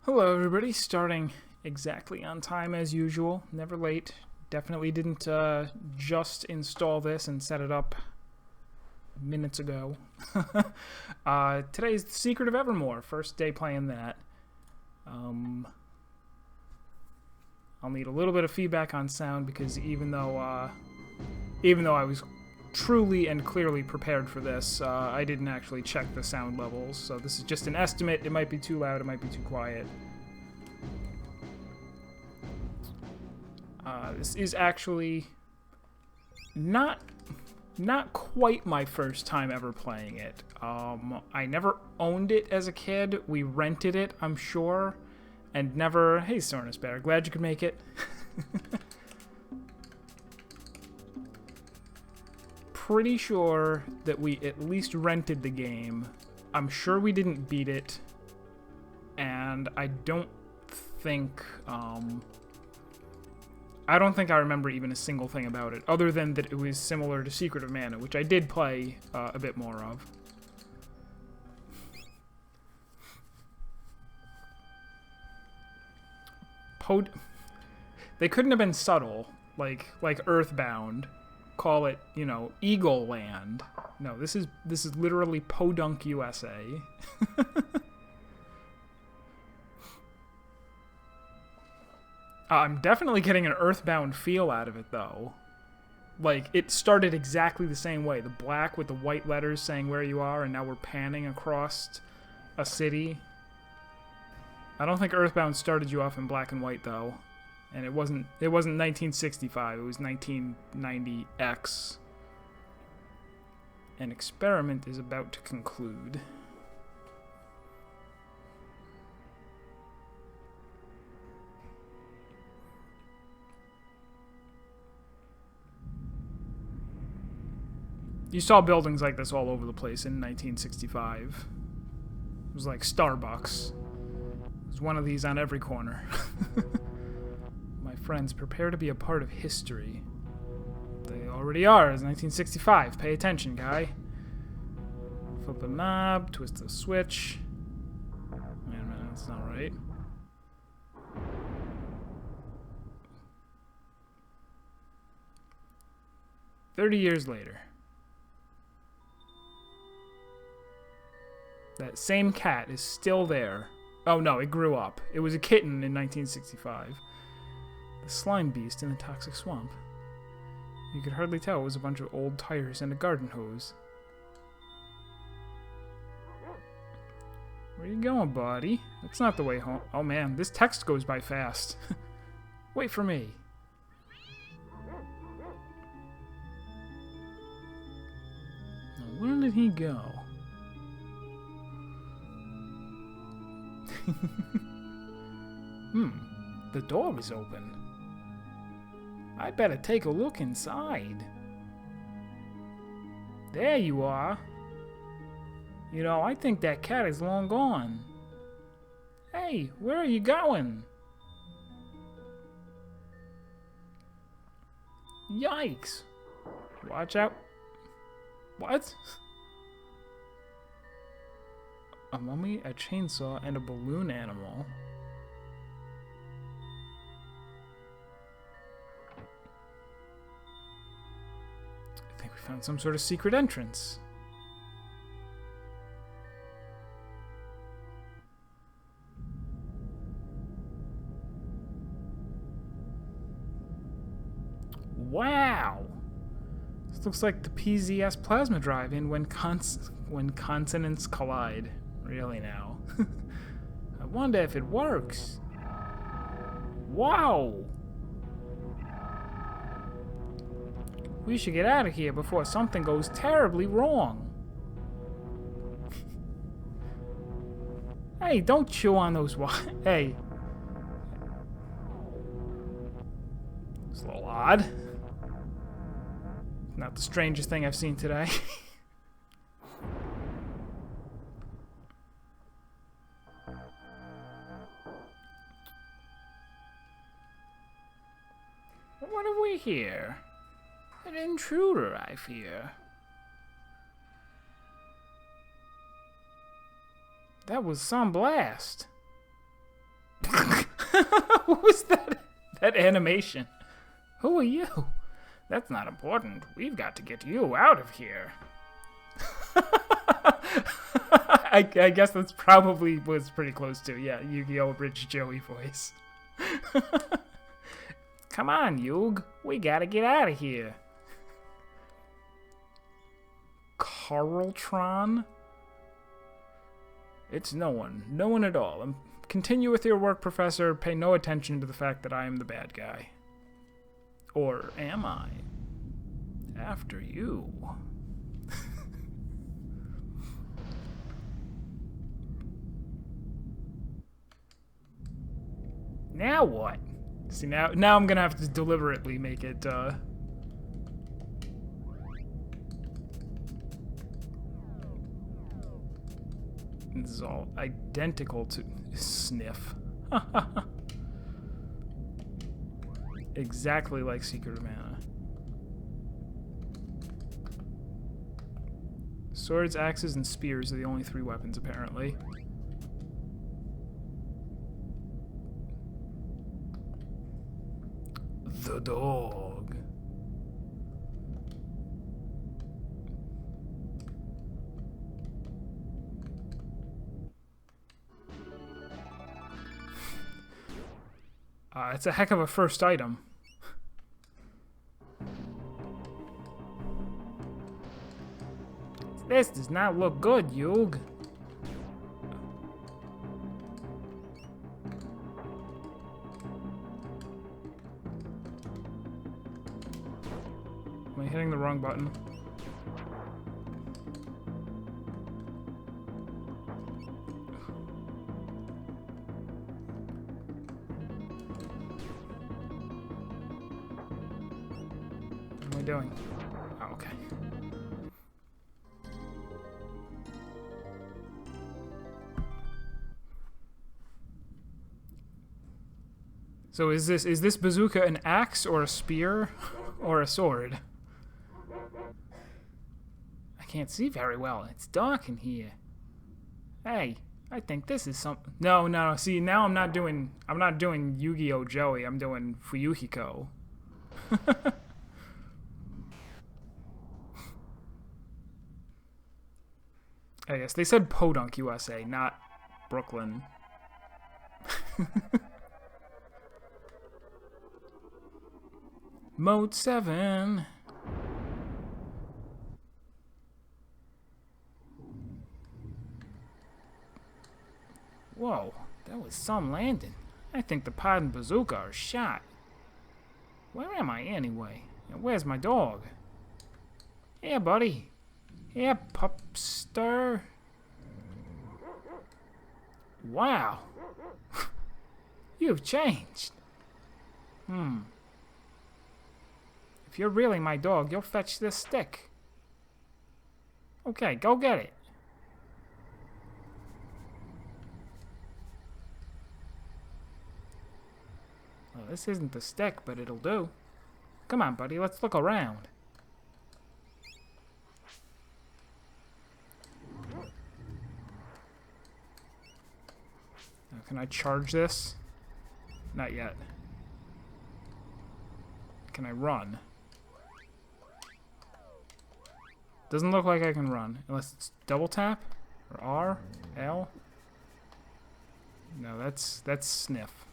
Hello, everybody. Starting exactly on time as usual. Never late. Definitely didn't just install this and set it up minutes ago. Today's The Secret of Evermore. First day playing that. I'll need a little bit of feedback on sound because even though I was truly and clearly prepared for this, I didn't actually check the sound levels. So this is just an estimate. It might be too loud. It might be too quiet. This is actually not quite my first time ever playing it. I never owned it as a kid. We rented it, I'm sure, and never... Hey, Sornus Bear, glad you could make it. Pretty sure that we at least rented the game. I'm sure we didn't beat it, and I don't think... I don't think I remember even a single thing about it, other than that it was similar to Secret of Mana, which I did play a bit more of. They couldn't have been subtle, like Earthbound. Call it, you know, Eagle Land. No, this is literally Podunk, USA. I'm definitely getting an Earthbound feel out of it, though. Like, it started exactly the same way. The black with the white letters saying where you are, and now we're panning across a city. I don't think Earthbound started you off in black and white, though. And it wasn't 1965, it was 1990X. An experiment is about to conclude. You saw buildings like this all over the place in 1965. It was like Starbucks. There's one of these on every corner. My friends, prepare to be a part of history. They already are. It's 1965. Pay attention, guy. Flip a knob, twist the switch. Wait a minute, that's not right. "30 years later. That same cat is still there. Oh no, it grew up. It was a kitten in 1965. The slime beast in the toxic swamp. You could hardly tell it was a bunch of old tires and a garden hose. Where you going, buddy? That's not the way home. Oh man, this text goes by fast. Wait for me. Now, where did he go? The door is open. I better take a look inside. There you are. You know, I think that cat is long gone. Hey, where are you going? Yikes. Watch out. What? A mummy, a chainsaw, and a balloon animal. I think we found some sort of secret entrance. Wow! This looks like the PZS plasma drive in when consonants collide. Really now. I wonder if it works. Wow! We should get out of here before something goes terribly wrong. Hey, don't chew on those Hey. It's a little odd. Not the strangest thing I've seen today. What have we here? An intruder, I fear. That was some blast. What was that? That animation. Who are you? That's not important. We've got to get you out of here. I guess that's probably was pretty close to, yeah, Yu-Gi-Oh! Rich Joey voice. Come on, Yug. We gotta get out of here. Carltron? It's no one. No one at all. Continue with your work, Professor. Pay no attention to the fact that I am the bad guy. Or am I? After you. Now what? See, now I'm gonna have to deliberately make it, This is all identical to Sniff. Exactly like Secret of Mana. Swords, axes, and spears are the only 3 weapons, apparently. The dog. It's a heck of a first item. This does not look good, Yug. Am I hitting the wrong button? What am I doing? Oh, okay. So is this bazooka an axe or a spear or a sword? I can't see very well. It's dark in here. Hey, I think this is something. No. See, now I'm not doing Yu-Gi-Oh! Joey. I'm doing Fuyuhiko. I guess they said Podunk, USA, not Brooklyn. Mode 7. Whoa, that was some landing. I think the pod and bazooka are shot. Where am I anyway? And where's my dog? Here, buddy. Here, pupster. Wow. You've changed. If you're really my dog, you'll fetch this stick. Okay, go get it. Well, this isn't the stick, but it'll do. Come on, buddy, let's look around. Now, can I charge this? Not yet. Can I run? Doesn't look like I can run, unless it's double tap, or R, L. No, that's sniff.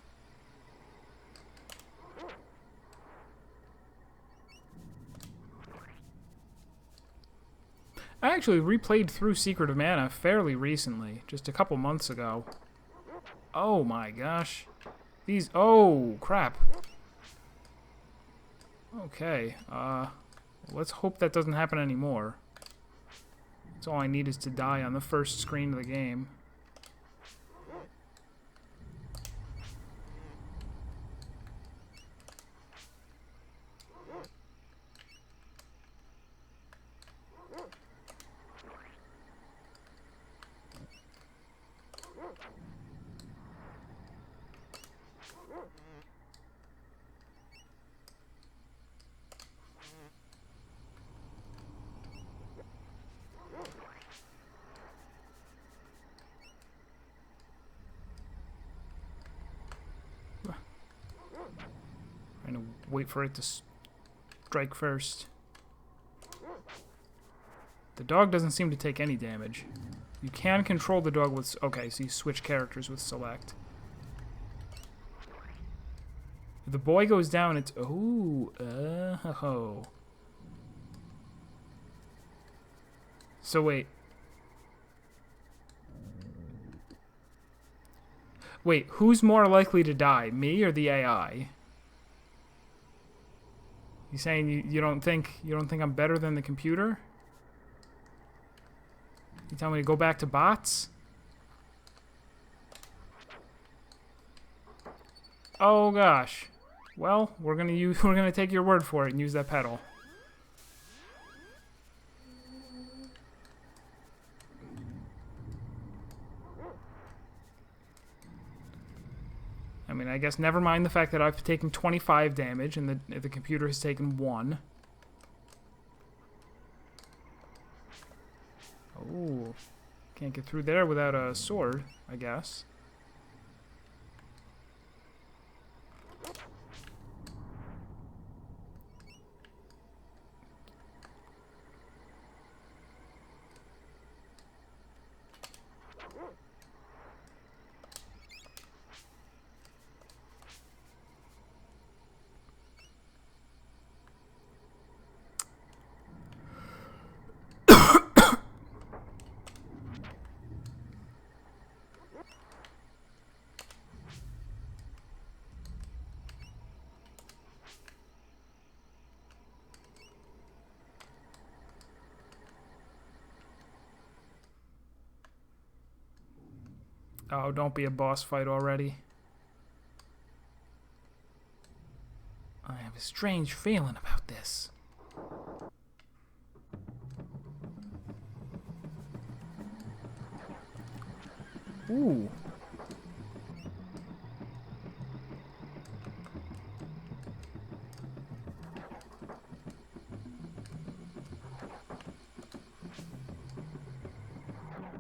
I actually replayed through Secret of Mana fairly recently, just a couple months ago. Oh my gosh. These, oh crap. Okay, let's hope that doesn't happen anymore. That's all I need is to die on the first screen of the game. wait for it to strike first. The dog doesn't seem to take any damage. You can control the dog with... Okay, so you switch characters with select. If the boy goes down, it's... Ooh. Oh. So wait. Wait, who's more likely to die? Me or the AI? You saying you don't think I'm better than the computer? You tell me to go back to bots? Oh gosh. Well, we're gonna take your word for it and use that pedal. I mean, I guess never mind the fact that I've taken 25 damage and the computer has taken 1. Oh, can't get through there without a sword, I guess. Oh, don't be a boss fight already. I have a strange feeling about this. Ooh.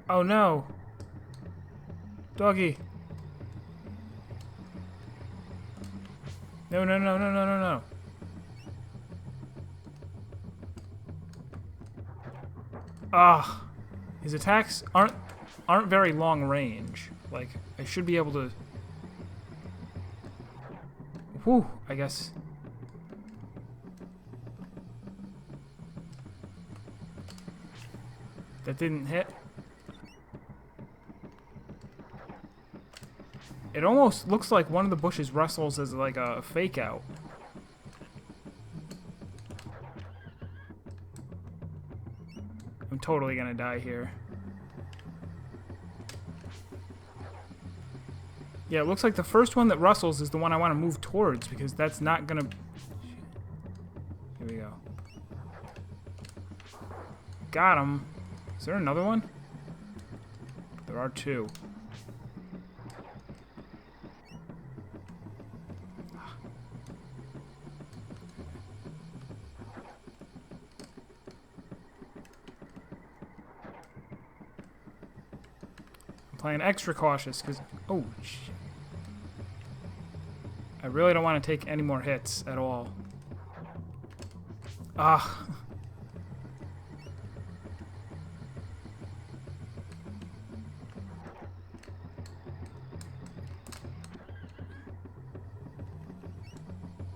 Oh no. Doggy. No, no, no, no, no, no, no. Ah. His attacks aren't very long range. Like, I should be able to... Whew, I guess. That didn't hit. It almost looks like one of the bushes rustles as like a fake out. I'm totally gonna die here. Yeah, it looks like the first one that rustles is the one I want to move towards because that's not gonna... Here we go. Got him. Is there another one? There are 2. Playing extra cautious because... Oh, shit. I really don't want to take any more hits at all. Ah.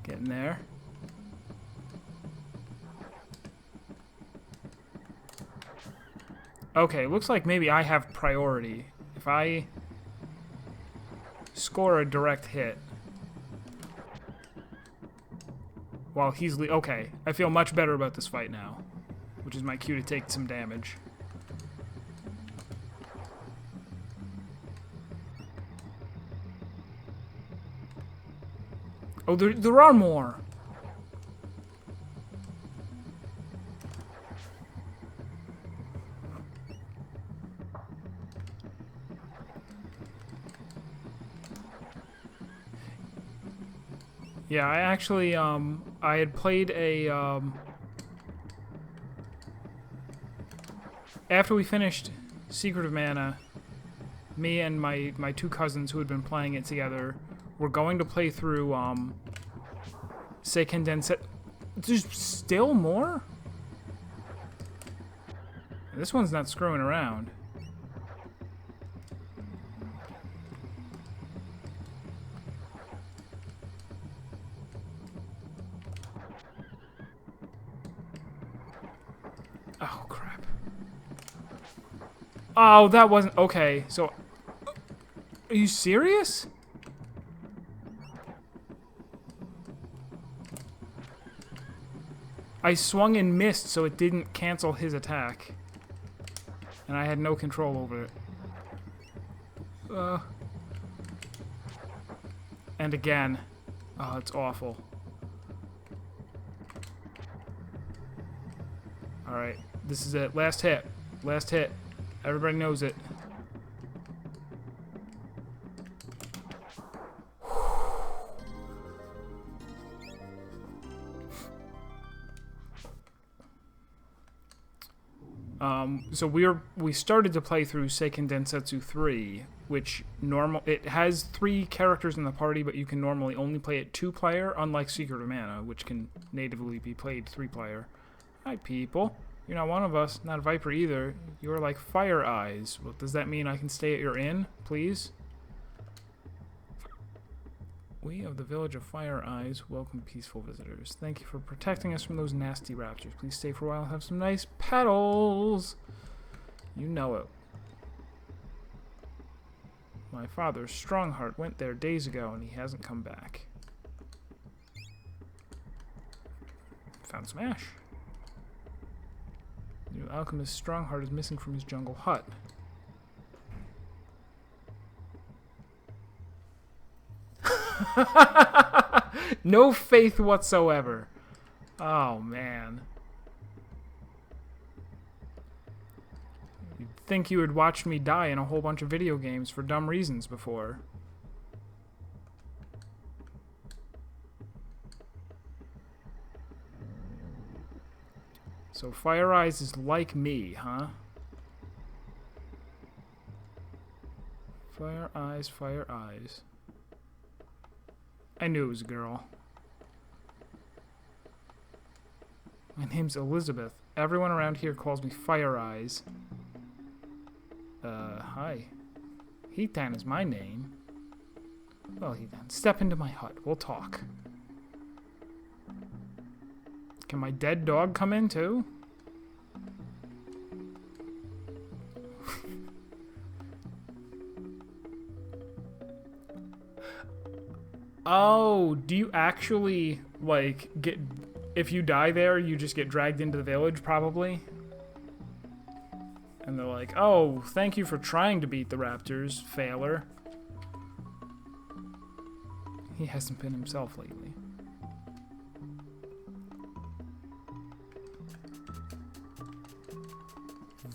Getting there. Okay, looks like maybe I have priority. If I score a direct hit while he's okay, I feel much better about this fight now, which is my cue to take some damage. Oh, there are more. Yeah, I actually, I had played a, after we finished Secret of Mana, me and my 2 cousins who had been playing it together were going to play through, Seiken. There's still more? This one's not screwing around. Oh, crap. Oh, that wasn't... Okay, so... Are you serious? I swung and missed, so it didn't cancel his attack. And I had no control over it. And again. Oh, it's awful. Alright, this is it. Last hit. Last hit. Everybody knows it. So we started to play through Seiken Densetsu 3, which it has 3 characters in the party, but you can normally only play it 2-player, unlike Secret of Mana, which can natively be played 3-player. Hi, people. You're not one of us, not a Viper either. You're like Fire Eyes. Well, does that mean I can stay at your inn, please? We of the village of Fire Eyes welcome peaceful visitors. Thank you for protecting us from those nasty raptors. Please stay for a while and have some nice petals. You know it. My father's Strongheart went there days ago and he hasn't come back. Found some ash. The new alchemist Strongheart is missing from his jungle hut. No faith whatsoever. Oh, man. You'd think you would watch me die in a whole bunch of video games for dumb reasons before. So Fire Eyes is like me, huh? Fire Eyes, Fire Eyes. I knew it was a girl. My name's Elizabeth. Everyone around here calls me Fire Eyes. Hi. Hitan is my name. Well, Hitan, step into my hut. We'll talk. Can my dead dog come in, too? Oh, do you actually, like, get... If you die there, you just get dragged into the village, probably? And they're like, oh, thank you for trying to beat the raptors, failer. He hasn't been himself lately.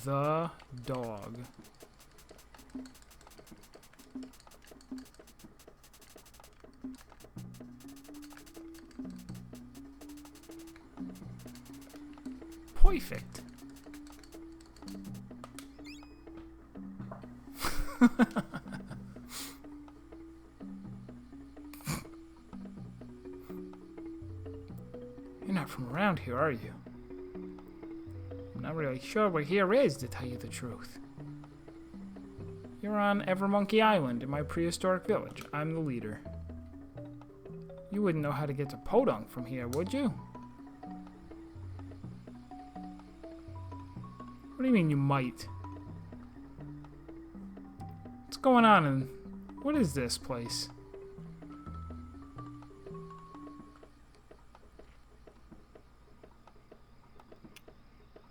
The dog. Perfect. You're not from around here, are you? I'm not really sure where here is, to tell you the truth. You're on Evermonkey Island in my prehistoric village. I'm the leader. You wouldn't know how to get to Podunk from here, would you? What do you mean you might? What's going on in... What is this place?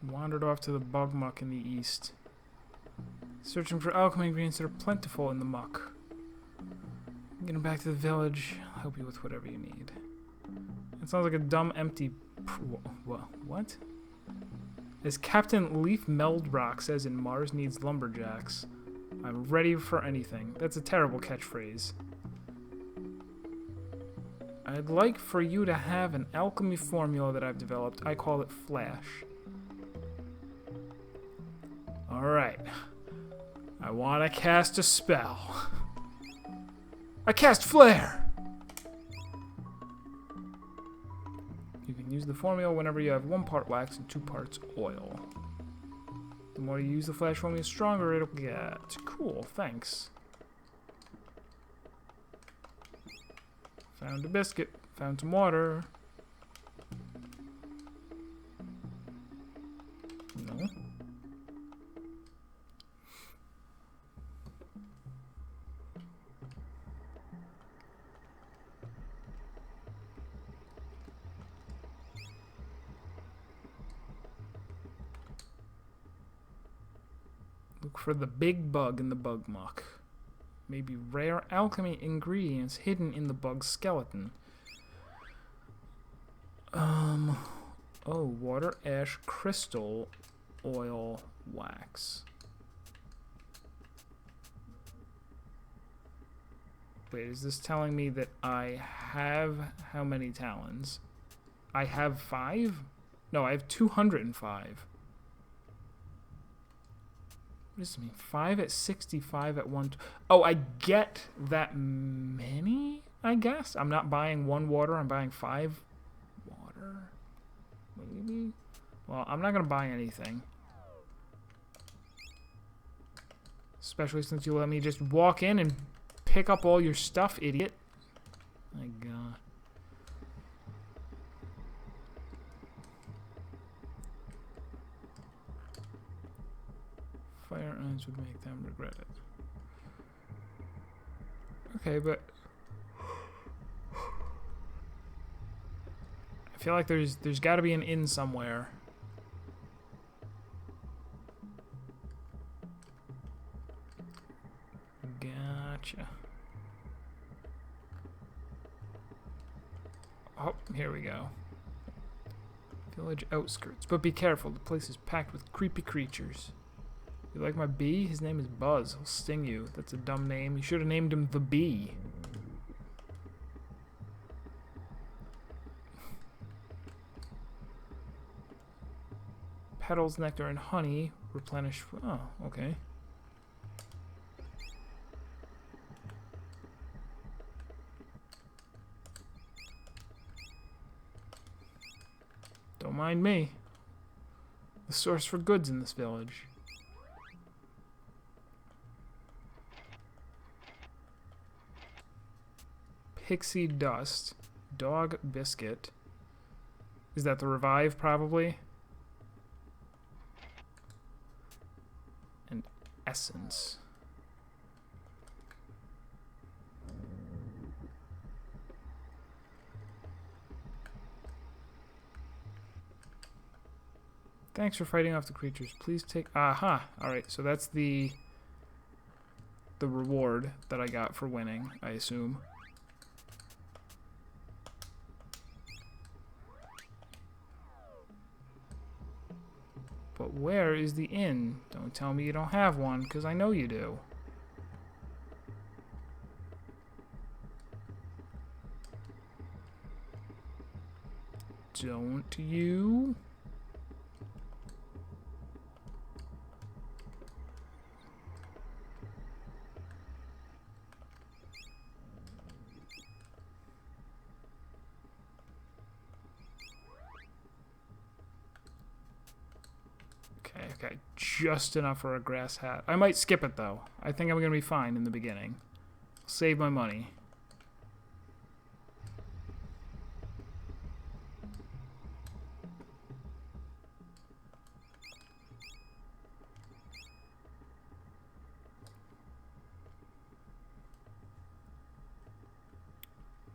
Wandered off to the bog muck in the east. Searching for alchemy ingredients that are plentiful in the muck. Getting back to the village. I'll help you with whatever you need. It sounds like a dumb, empty... What? As Captain Leaf Meldrock says in Mars Needs Lumberjacks, I'm ready for anything. That's a terrible catchphrase. I'd like for you to have an alchemy formula that I've developed. I call it Flash. Alright. I want to cast a spell. I cast Flare! You can use the formula whenever you have 1 part wax and 2 parts oil. The more you use the flash formula, the stronger it'll get. Cool, thanks. Found a biscuit. Found some water. No. Look for the big bug in the bug muck. Maybe rare alchemy ingredients hidden in the bug's skeleton. Oh, water, ash, crystal, oil, wax. Wait, is this telling me that I have how many talons? I have 5? No, I have 205. What does this mean? 5 at 65 at 1. Oh, I get that many, I guess. I'm not buying 1 water, I'm buying 5 water. Maybe? Well, I'm not going to buy anything. Especially since you let me just walk in and pick up all your stuff, idiot. My God. Fire ants would make them regret it. Okay, but I feel like there's got to be an inn somewhere. Gotcha. Oh, here we go. Village outskirts. But be careful, the place is packed with creepy creatures. You like my bee? His name is Buzz. He'll sting you. That's a dumb name. You should have named him the Bee. Petals, nectar, and honey replenish. Oh, okay. Don't mind me. The source for goods in this village. Pixie dust. Dog biscuit. Is that the revive, probably? And essence. Thanks for fighting off the creatures. Please take... Aha! Alright, so that's the reward that I got for winning, I assume. But where is the inn? Don't tell me you don't have one, because I know you do. Don't you? Okay, just enough for a grass hat. I might skip it, though. I think I'm going to be fine in the beginning. Save my money.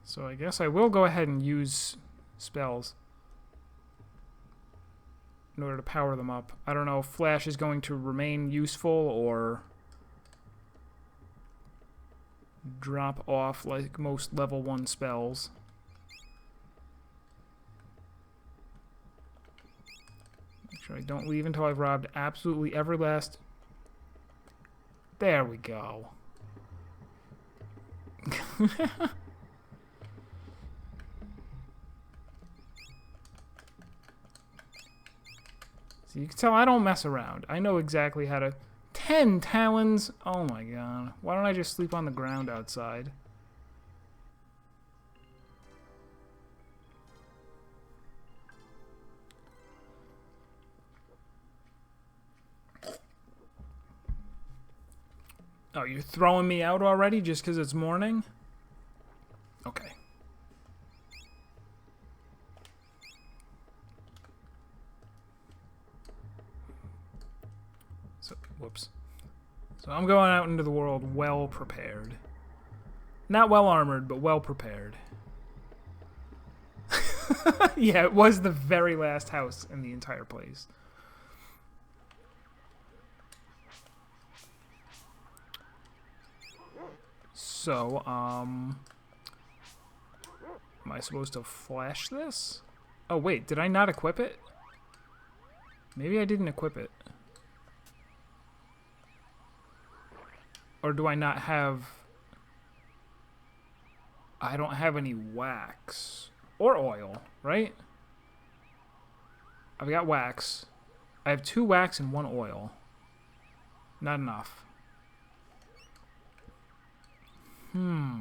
So I guess I will go ahead and use spells in order to power them up. I don't know if Flash is going to remain useful or drop off like most level 1 spells. Make sure I don't leave until I've robbed absolutely every last... There we go. You can tell I don't mess around. I know exactly how to... 10 talons? Oh my god. Why don't I just sleep on the ground outside? Oh, you're throwing me out already just because it's morning? Okay. So, whoops. So I'm going out into the world well prepared. Not well armored, but well prepared. Yeah, it was the very last house in the entire place. So, am I supposed to flash this? Oh, wait, did I not equip it? Maybe I didn't equip it. Or do I not have... I don't have any wax. Or oil, right? I've got wax. I have 2 wax and 1 oil. Not enough. I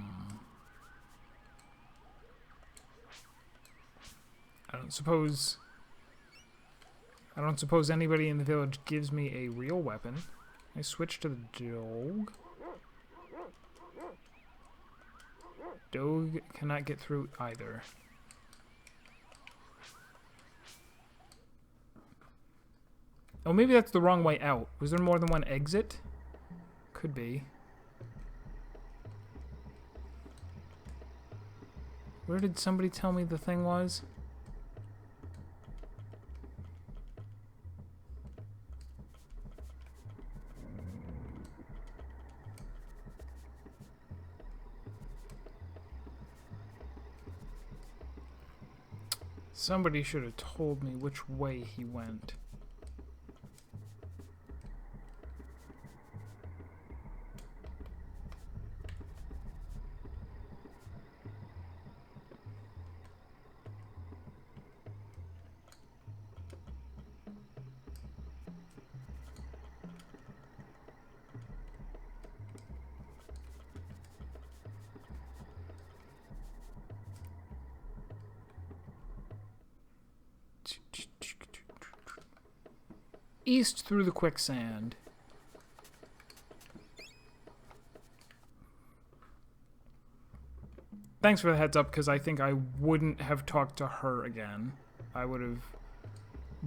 don't suppose anybody in the village gives me a real weapon. I switch to the dog. Dog cannot get through either. Oh, maybe that's the wrong way out. Was there more than one exit? Could be. Where did somebody tell me the thing was? Somebody should have told me which way he went. East through the quicksand. Thanks for the heads up, because I think I wouldn't have talked to her again. I would have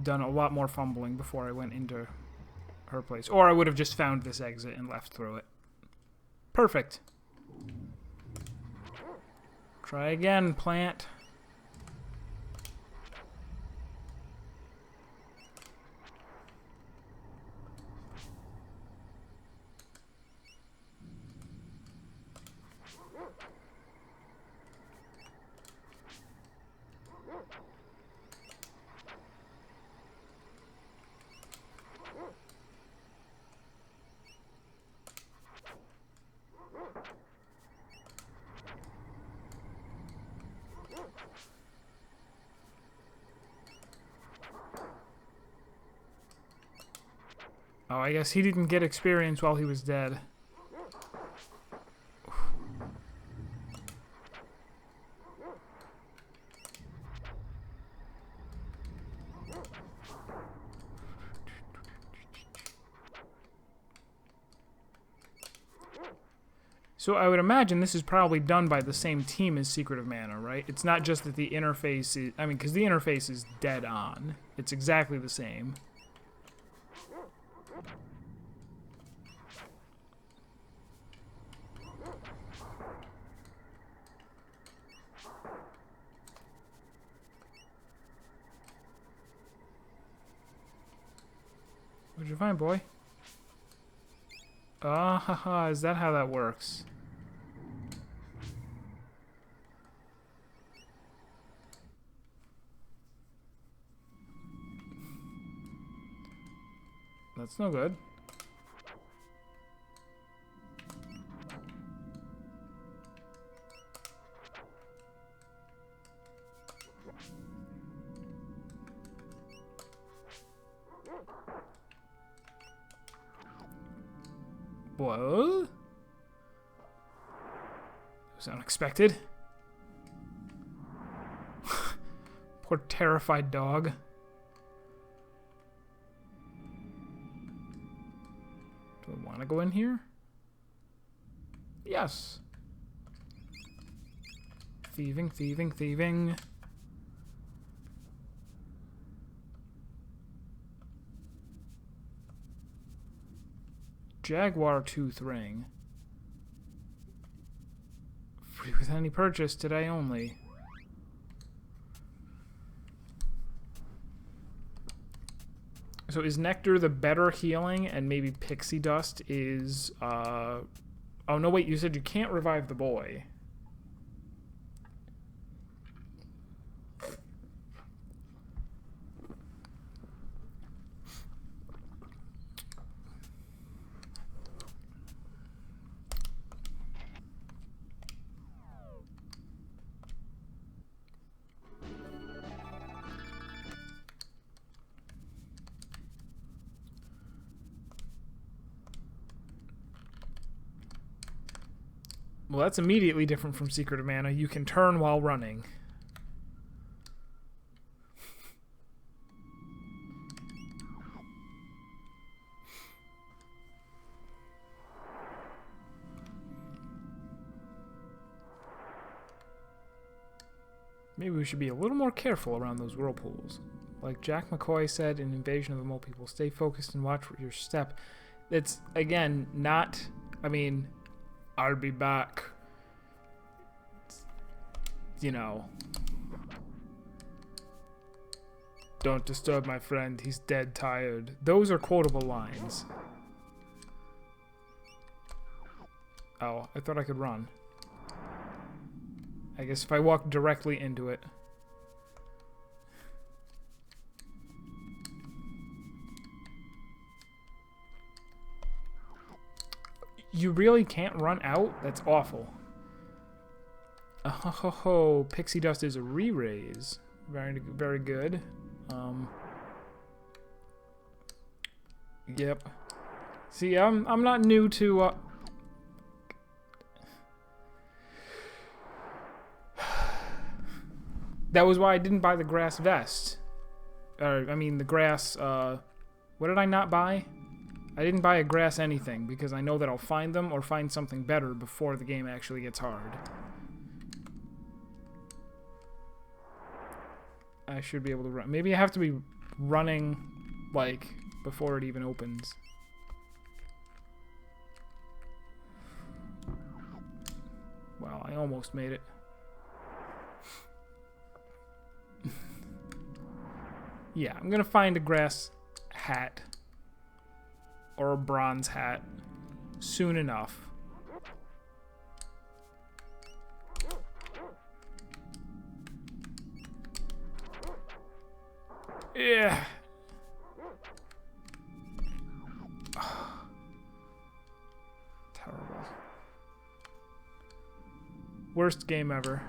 done a lot more fumbling before I went into her place. Or I would have just found this exit and left through it. Perfect. Try again, plant. Oh, I guess he didn't get experience while he was dead. So I would imagine this is probably done by the same team as Secret of Mana, right? It's not just that the interface is... I mean, because the interface is dead on. It's exactly the same. What'd you find, boy? Ah, haha, is that how that works? That's no good. What? It was unexpected. Poor terrified dog. Do I want to go in here? Yes. Thieving, thieving, thieving. Jaguar tooth ring. Free with any purchase today only. So is nectar the better healing, and maybe pixie dust is oh no, wait, you said you can't revive the boy. Well, that's immediately different from Secret of Mana. You can turn while running. Maybe we should be a little more careful around those whirlpools. Like Jack McCoy said in Invasion of the Mole People, stay focused and watch your step. It's, again, not... I mean... I'll be back. You know. Don't disturb my friend. He's dead tired. Those are quotable lines. Oh, I thought I could run. I guess if I walk directly into it. You really can't run out? That's awful. Oh, ho, ho, ho. Pixie dust is a re-raise. Very, very good. Yep. See, I'm not new to. That was why I didn't buy the grass vest. I mean, the grass. What did I not buy? I didn't buy a grass anything because I know that I'll find them or find something better before the game actually gets hard. I should be able to run. Maybe I have to be running, like, before it even opens. Wow, I almost made it. Yeah, I'm gonna find a grass hat. Or a bronze hat soon enough. Yeah. Terrible. Worst game ever.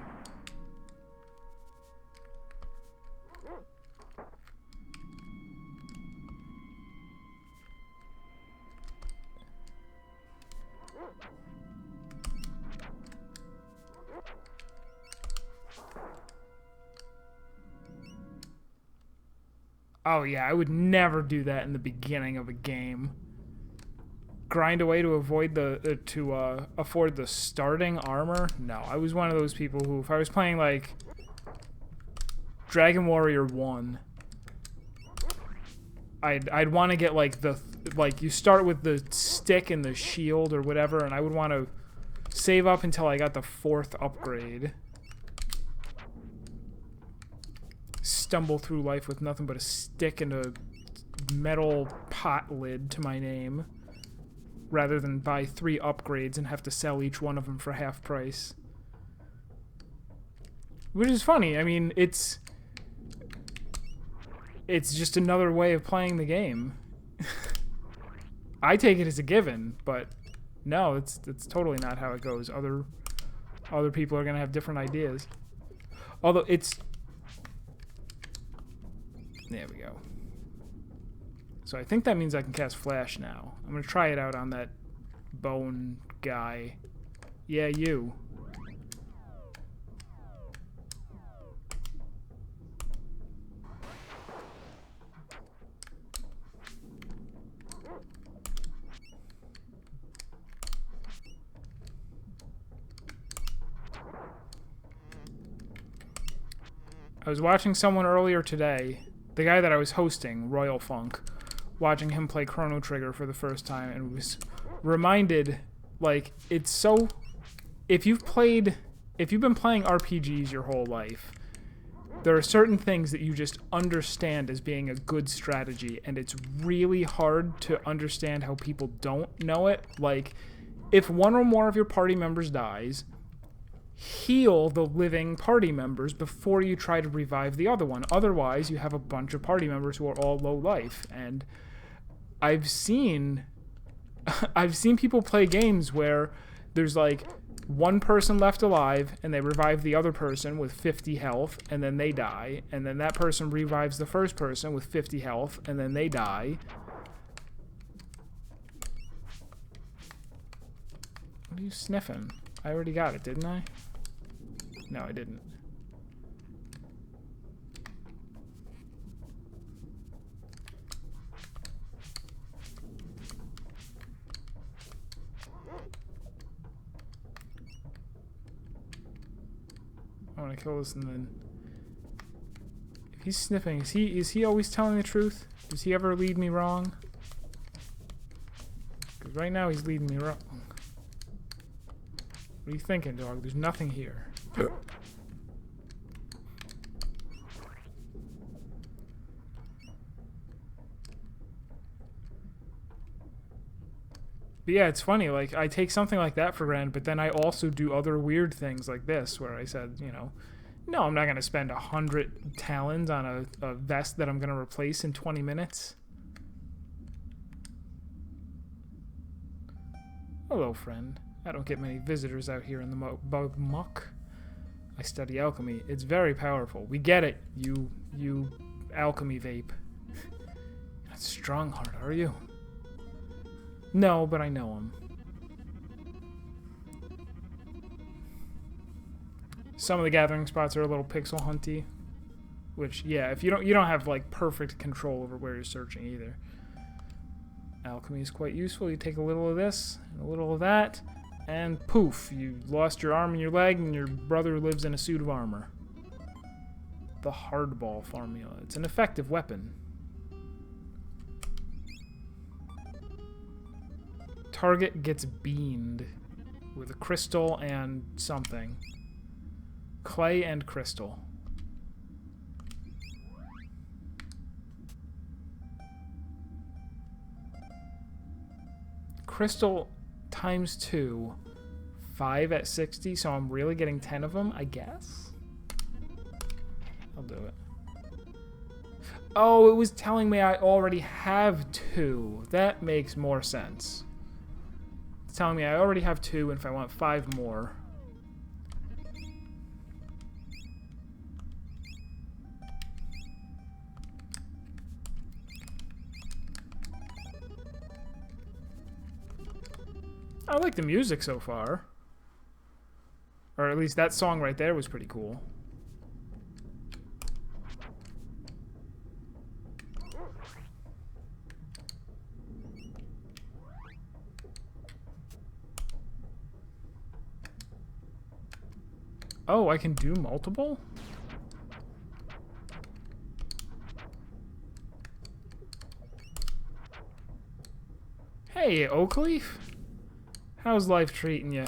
Oh yeah, I would never do that in the beginning of a game. Grind away to avoid the afford the starting armor. No, I was one of those people who, if I was playing like Dragon Warrior 1, I'd want to get like you start with the stick and the shield or whatever, and I would want to save up until I got the 4th upgrade. Stumble through life with nothing but a stick and a metal pot lid to my name, rather than buy 3 upgrades and have to sell each one of them for half price. Which is funny. I mean, it's just another way of playing the game. I take it as a given, but no, it's totally not how it goes. Other people are gonna have different ideas. Although it's... There we go. So I think that means I can cast Flash now. I'm gonna try it out on that bone guy. Yeah, you. I was watching someone earlier today, the guy that I was hosting, Royal Funk, watching him play Chrono Trigger for the first time, and was reminded, like, it's so... If you've been playing RPGs your whole life, there are certain things that you just understand as being a good strategy, and it's really hard to understand how people don't know it. Like, if one or more of your party members dies, heal the living party members before you try to revive the other one. Otherwise, you have a bunch of party members who are all low life. And I've seen people play games where there's like one person left alive and they revive the other person with 50 health and then they die, and then that person revives the first person with 50 health and then they die. What are you sniffing? I already got it, didn't I? No, I didn't. I want to kill this and then... If he's sniffing, is he always telling the truth? Does he ever lead me wrong? Because right now he's leading me wrong. What are you thinking, dog? There's nothing here. But yeah, it's funny, like, I take something like that for granted, but then I also do other weird things like this, where I said, you know, no, I'm not going to spend 100 talons on a vest that I'm going to replace in 20 minutes. Hello, friend. I don't get many visitors out here in the muck. I study alchemy. It's very powerful. We get it, you alchemy vape. You're not Strongheart, are you? No, but I know him. Some of the gathering spots are a little pixel hunty, which, yeah, if you don't have like perfect control over where you're searching either. Alchemy is quite useful. You take a little of this and a little of that, and poof, you lost your arm and your leg, and your brother lives in a suit of armor. The hardball formula. It's an effective weapon. Target gets beamed with a crystal and something. Clay and crystal. Crystal times 2. 5 at 60, so I'm really getting 10 of them, I guess? I'll do it. Oh, it was telling me I already have 2. That makes more sense. It's telling me I already have 2, and if I want 5 more... I like the music so far. Or at least that song right there was pretty cool. Oh, I can do multiple? Hey, Oakleaf. How's life treating you?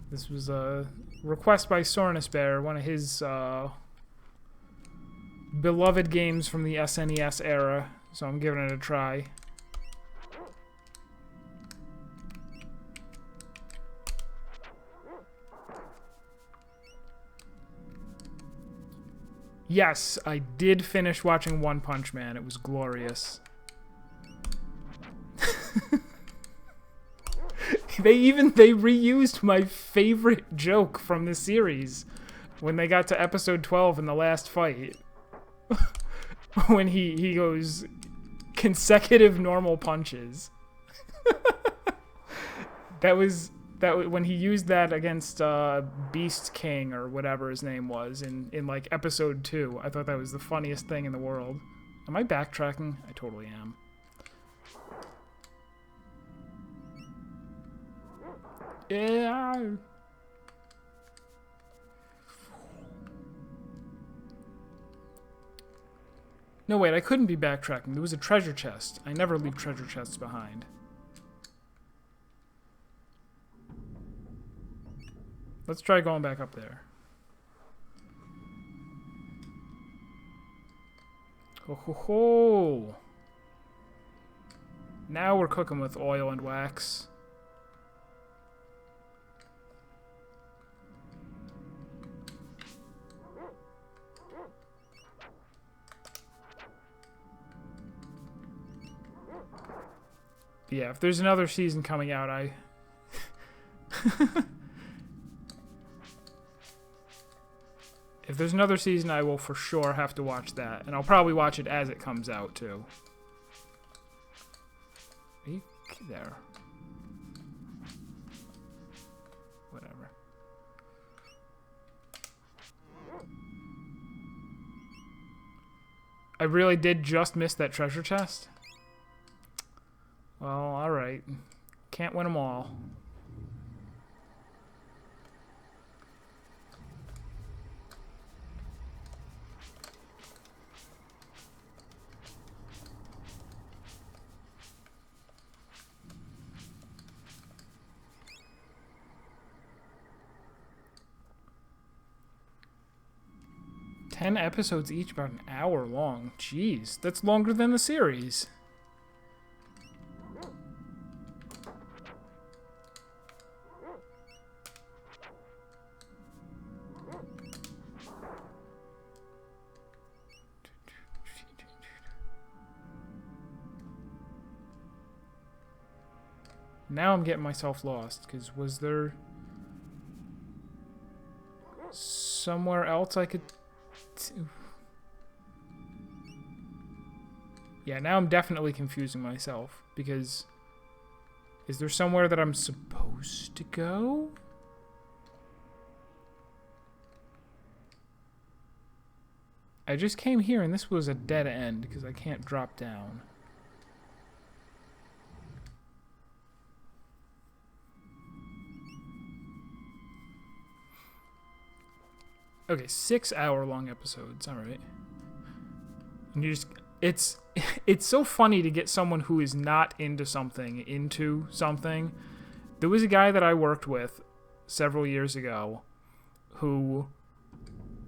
This was a request by Sornus Bear, one of his beloved games from the SNES era, so I'm giving it a try. Yes, I did finish watching One Punch Man. It was glorious. They reused my favorite joke from the series when they got to episode 12 in the last fight. When he goes consecutive normal punches. That was That when he used that against Beast King or whatever his name was in like episode 2, I thought that was the funniest thing in the world. Am I backtracking? I totally am. Yeah. No, wait, I couldn't be backtracking. There was a treasure chest. I never leave treasure chests behind. Let's try going back up there. Ho ho ho! Now we're cooking with oil and wax. Yeah, if there's another season coming out, If there's another season, I will for sure have to watch that. And I'll probably watch it as it comes out, too. Are you there? Whatever. I really did just miss that treasure chest? Well, alright. Can't win them all. Ten episodes each, about an hour long. Jeez, that's longer than the series. Now I'm getting myself lost, because was there somewhere else I could... Yeah, now I'm definitely confusing myself, because is there somewhere that I'm supposed to go? I just came here and this was a dead end because I can't drop down. Okay, 6-hour-long episodes. All right. And you just... It's so funny to get someone who is not into something. There was a guy that I worked with several years ago who...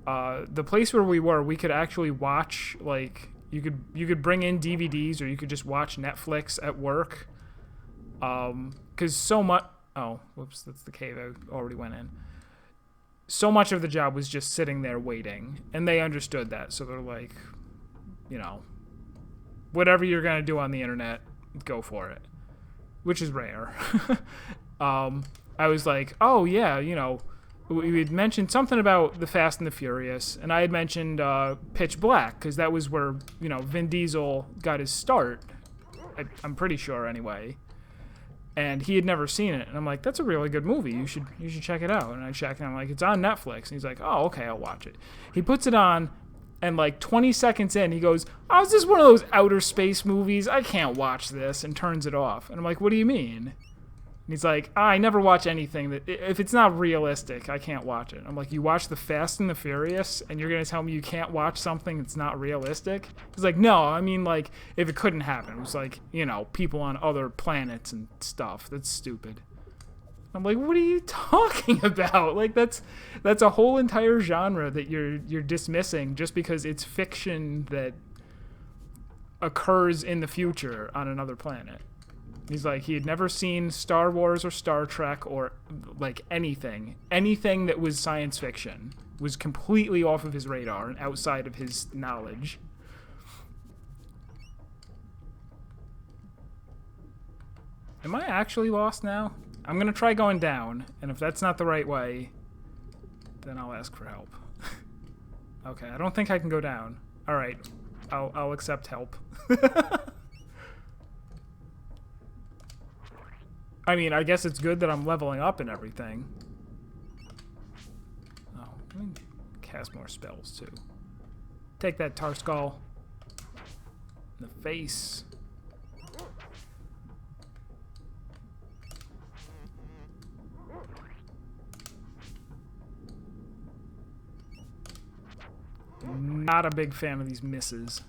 the place where we were, we could actually watch, like... You could bring in DVDs or you could just watch Netflix at work. 'Cause so much... Oh, whoops, that's the cave I already went in. So much of the job was just sitting there waiting, and they understood that, so they're like, you know, whatever you're gonna do on the internet, go for it, which is rare. I was like, oh yeah, you know, we had mentioned something about the Fast and the Furious, and I had mentioned Pitch Black, because that was where, you know, Vin Diesel got his start, I'm pretty sure anyway. And he had never seen it, and I'm like, "That's a really good movie. You should check it out." And I check, and I'm like, "It's on Netflix." And he's like, "Oh, okay, I'll watch it." He puts it on, and like 20 seconds in, he goes, "Oh, is this one of those outer space movies? I can't watch this," and turns it off. And I'm like, "What do you mean?" And he's like, "I never watch anything that if it's not realistic, I can't watch it." I'm like, "You watch the Fast and the Furious, and you're gonna tell me you can't watch something that's not realistic?" He's like, "No, I mean like if it couldn't happen." It was like, you know, people on other planets and stuff. That's stupid. I'm like, "What are you talking about? Like that's a whole entire genre that you're dismissing just because it's fiction that occurs in the future on another planet." He's like, he had never seen Star Wars or Star Trek or, like, anything. Anything that was science fiction was completely off of his radar and outside of his knowledge. Am I actually lost now? I'm going to try going down, and if that's not the right way, then I'll ask for help. Okay, I don't think I can go down. All right, I'll accept help. I mean, I guess it's good that I'm leveling up and everything. Oh, let me cast more spells, too. Take that tar skull. In the face. Not a big fan of these misses.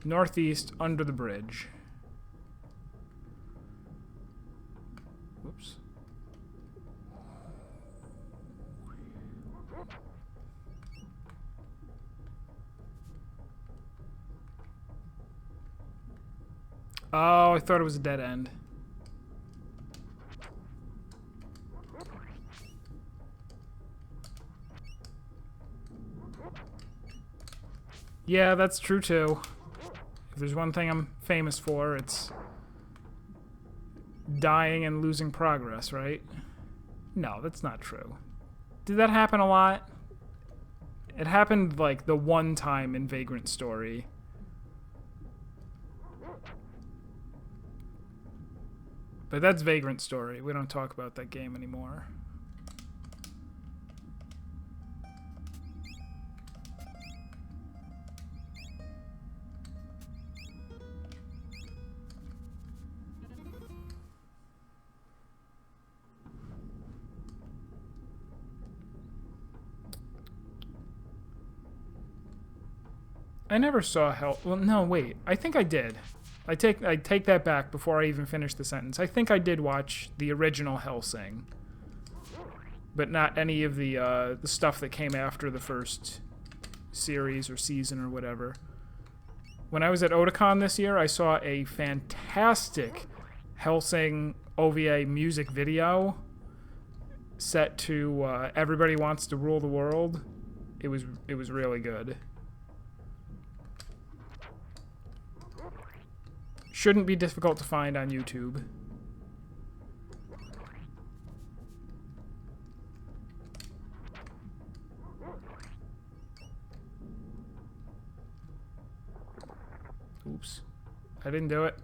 Northeast, under the bridge. Whoops. Oh, I thought it was a dead end. Yeah, that's true too. If there's one thing I'm famous for, it's dying and losing progress, right? No, that's not true. Did that happen a lot? It happened like the one time in Vagrant Story. But that's Vagrant Story. We don't talk about that game anymore. I never saw Hell. Well, no, wait. I think I did. I take that back before I even finish the sentence. I think I did watch the original Hellsing, but not any of the stuff that came after the first series or season or whatever. When I was at Otakon this year, I saw a fantastic Hellsing OVA music video set to "Everybody Wants to Rule the World." It was really good. Shouldn't be difficult to find on YouTube. Oops. I didn't do it.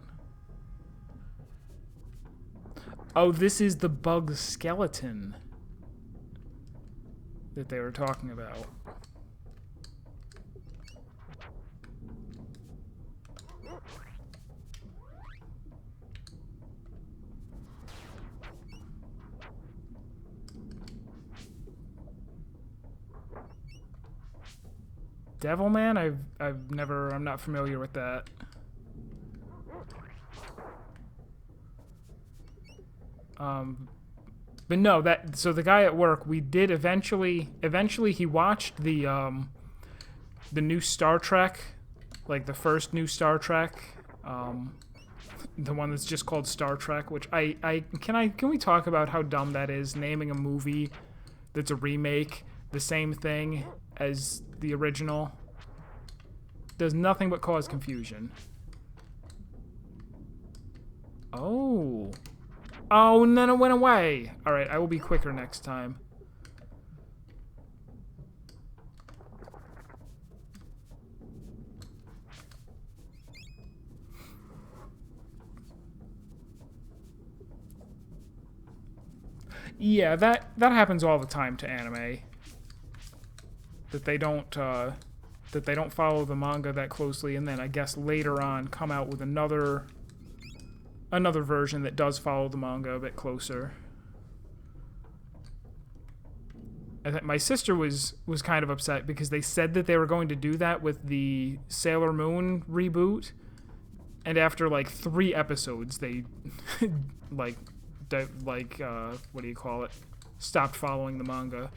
Oh, this is the bug skeleton that they were talking about. Devilman? I'm not familiar with that. But no, so the guy at work, we did eventually he watched the new Star Trek, like the first new Star Trek, the one that's just called Star Trek, which can we talk about how dumb that is, naming a movie that's a remake the same thing as the original? Does nothing but cause confusion. Oh. Oh, and then it went away. Alright, I will be quicker next time. Yeah, that happens all the time to anime. That they don't follow the manga that closely, and then I guess later on come out with another version that does follow the manga a bit closer. I think my sister was kind of upset because they said that they were going to do that with the Sailor Moon reboot, and after like 3 episodes, they what do you call it? Stopped following the manga.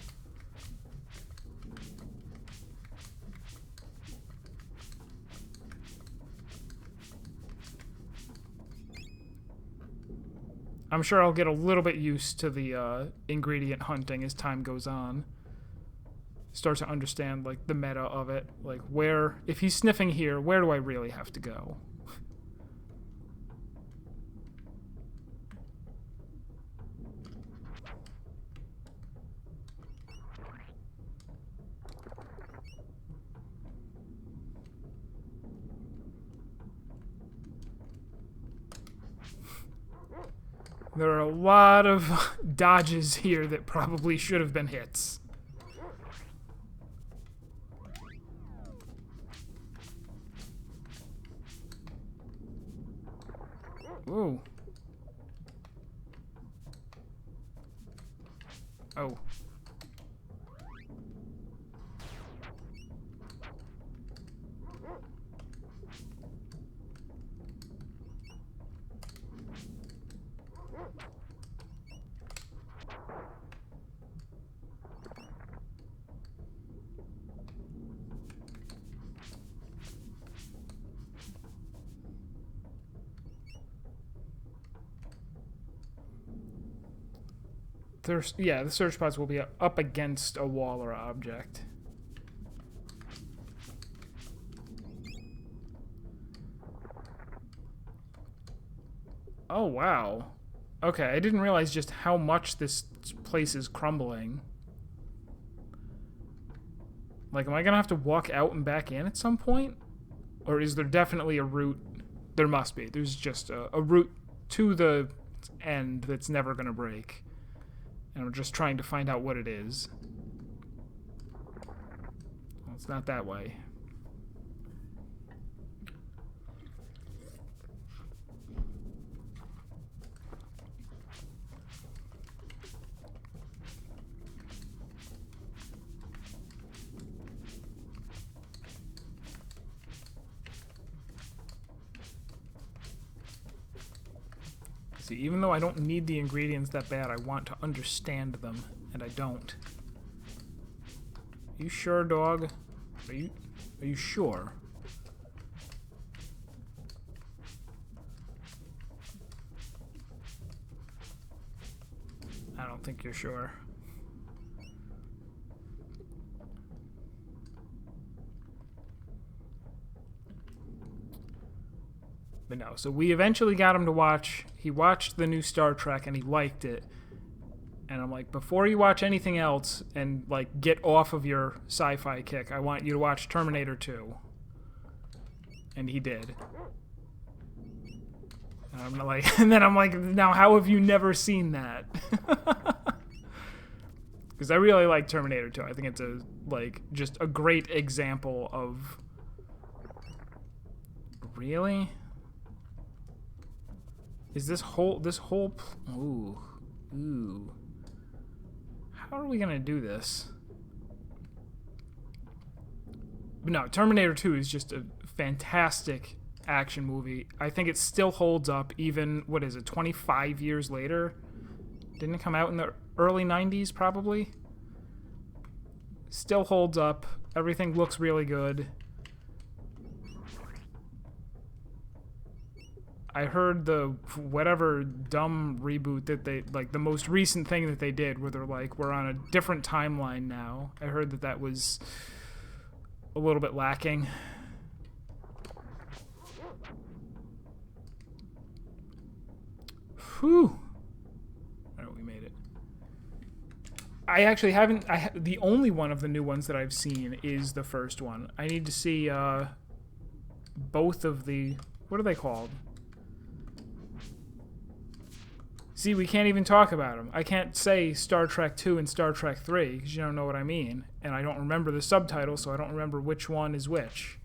I'm sure I'll get a little bit used to the ingredient hunting as time goes on. Start to understand, like, the meta of it. Like, if he's sniffing here, where do I really have to go? There are a lot of dodges here that probably should have been hits. Ooh. Oh. Yeah, the search pods will be up against a wall or object. Oh, wow. Okay, I didn't realize just how much this place is crumbling. Like, am I gonna have to walk out and back in at some point? Or is there definitely a route? There must be. There's just a route to the end that's never gonna break. And I'm just trying to find out what it is. Well, it's not that way. See, even though I don't need the ingredients that bad, I want to understand them, and I don't. Are you sure, dog? Are you sure? I don't think you're sure. But no, so we eventually got him to watch. He watched the new Star Trek and he liked it. And I'm like, before you watch anything else and like get off of your sci-fi kick, I want you to watch Terminator 2. And he did. And I'm like, and then I'm like, now how have you never seen that? Because I really like Terminator 2. I think it's just a great example of. Really? Is this whole ooh. How are we gonna do this? But no, Terminator 2 is just a fantastic action movie. I think it still holds up even, what is it, 25 years later? Didn't it come out in the early 90s probably? Still holds up. Everything looks really good. I heard the whatever dumb reboot that they, like the most recent thing that they did where they're like, we're on a different timeline now. I heard that was a little bit lacking. Whew. Alright, we made it. I actually haven't, the only one of the new ones that I've seen is the first one. I need to see both of the, what are they called? See, we can't even talk about them. I can't say Star Trek 2 and Star Trek 3 because you don't know what I mean. And I don't remember the subtitles, so I don't remember which one is which.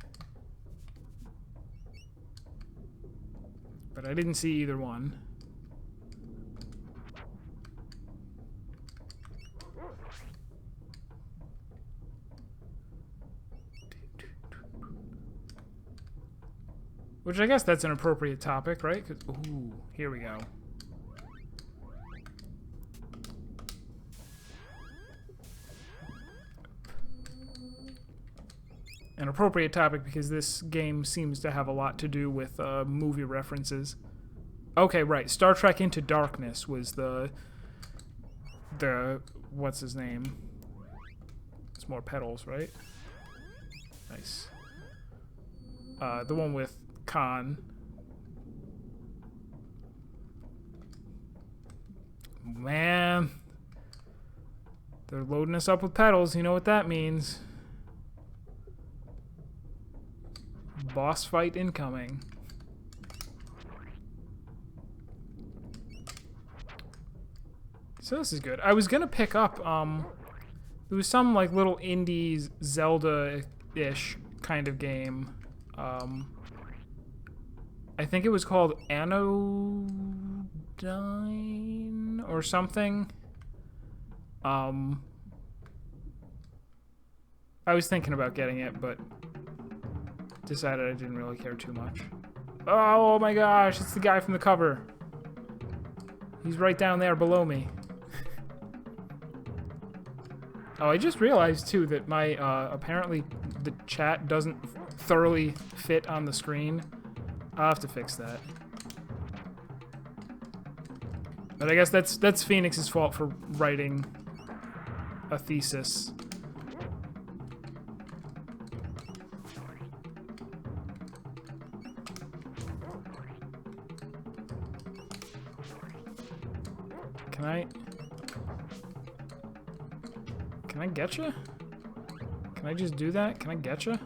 But I didn't see either one. Which I guess that's an appropriate topic, right? 'Cause, ooh, here we go. An appropriate topic because this game seems to have a lot to do with movie references. Okay, right. Star Trek Into Darkness was the what's his name? It's more petals, right? Nice. The one with Khan. Man. They're loading us up with petals. You know what that means. Boss fight incoming. So this is good. I was gonna pick up, there was some, like, little indie Zelda-ish kind of game. I think it was called Anodyne or something. I was thinking about getting it, but decided I didn't really care too much. Oh my gosh, it's the guy from the cover. He's right down there below me. Oh, I just realized too that my, apparently the chat doesn't thoroughly fit on the screen. I'll have to fix that. But I guess that's Phoenix's fault for writing a thesis. Can I get you? Can I just do that? Can I get you?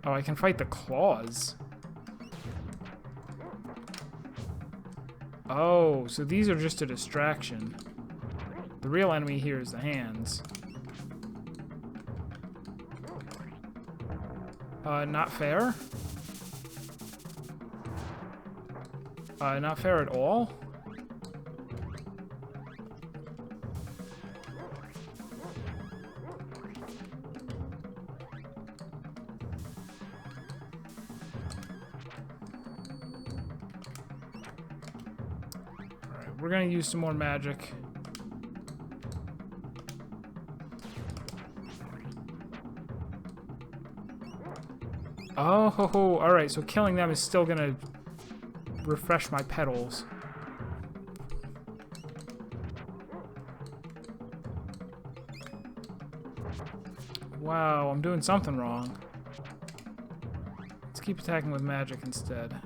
Oh, I can fight the claws. Oh, so these are just a distraction. The real enemy here is the hands. Not fair? Not fair at all? We're gonna use some more magic. Oh, ho, ho. All right, so killing them is still gonna refresh my petals. Wow, I'm doing something wrong. Let's keep attacking with magic instead.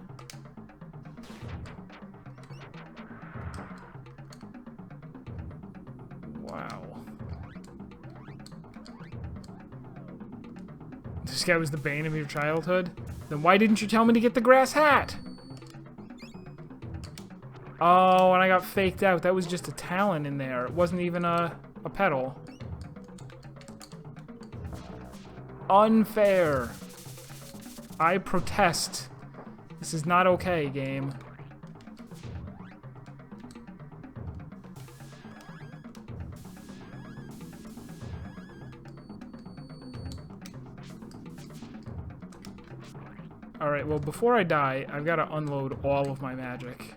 This guy was the bane of your childhood? Then why didn't you tell me to get the grass hat? Oh, and I got faked out. That was just a talon in there. It wasn't even a petal. Unfair. I protest. This is not okay, game. Alright, well, before I die, I've got to unload all of my magic.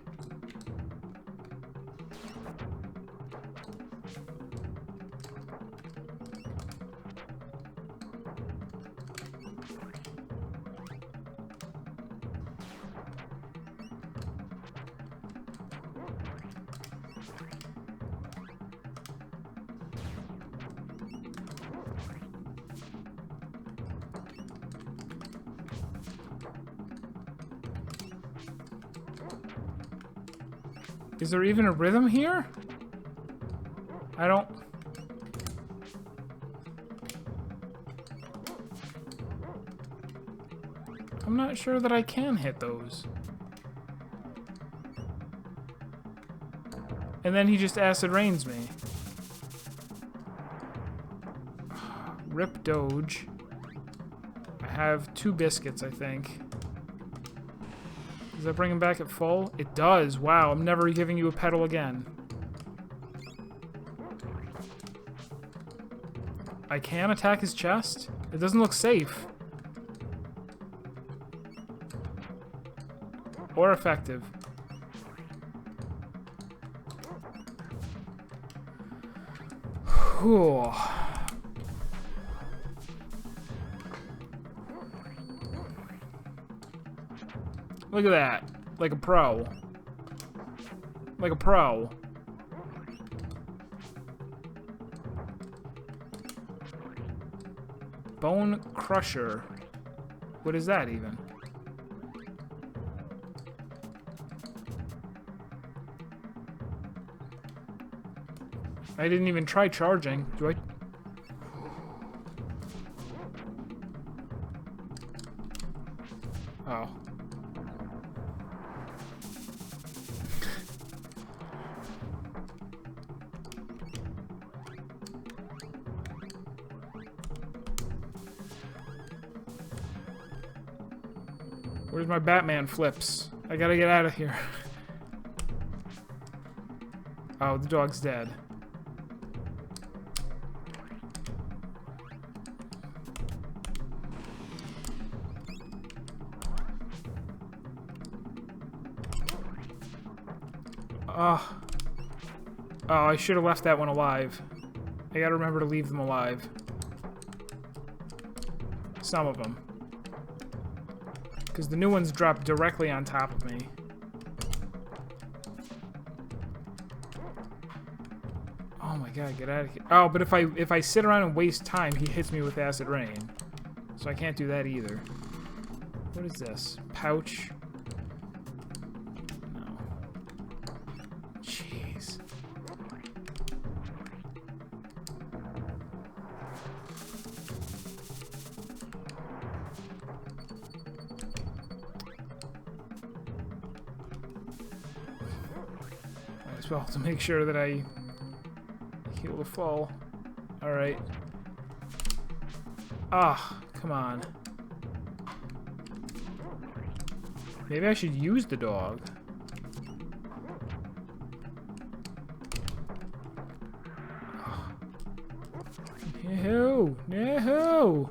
Is there even a rhythm here? I don't... I'm not sure that I can hit those. And then he just acid rains me. Rip Doge. I have 2 biscuits, I think. Does that bring him back at full? It does. Wow, I'm never giving you a petal again. I can attack his chest? It doesn't look safe. Or effective. Whew. Look at that. Like a pro. Like a pro. Bone Crusher. What is that even? I didn't even try charging. Do I? Oh. Where's my Batman flips? I gotta get out of here. Oh, the dog's dead. Oh, I should have left that one alive. I gotta remember to leave them alive. Some of them. Because the new ones drop directly on top of me. Oh my god, get out of here. Oh, but if I sit around and waste time, he hits me with acid rain. So I can't do that either. What is this? Pouch? No. Jeez. Might as well to make sure that I heal the fall. Alright. Ah, come on. Maybe I should use the dog. No, no.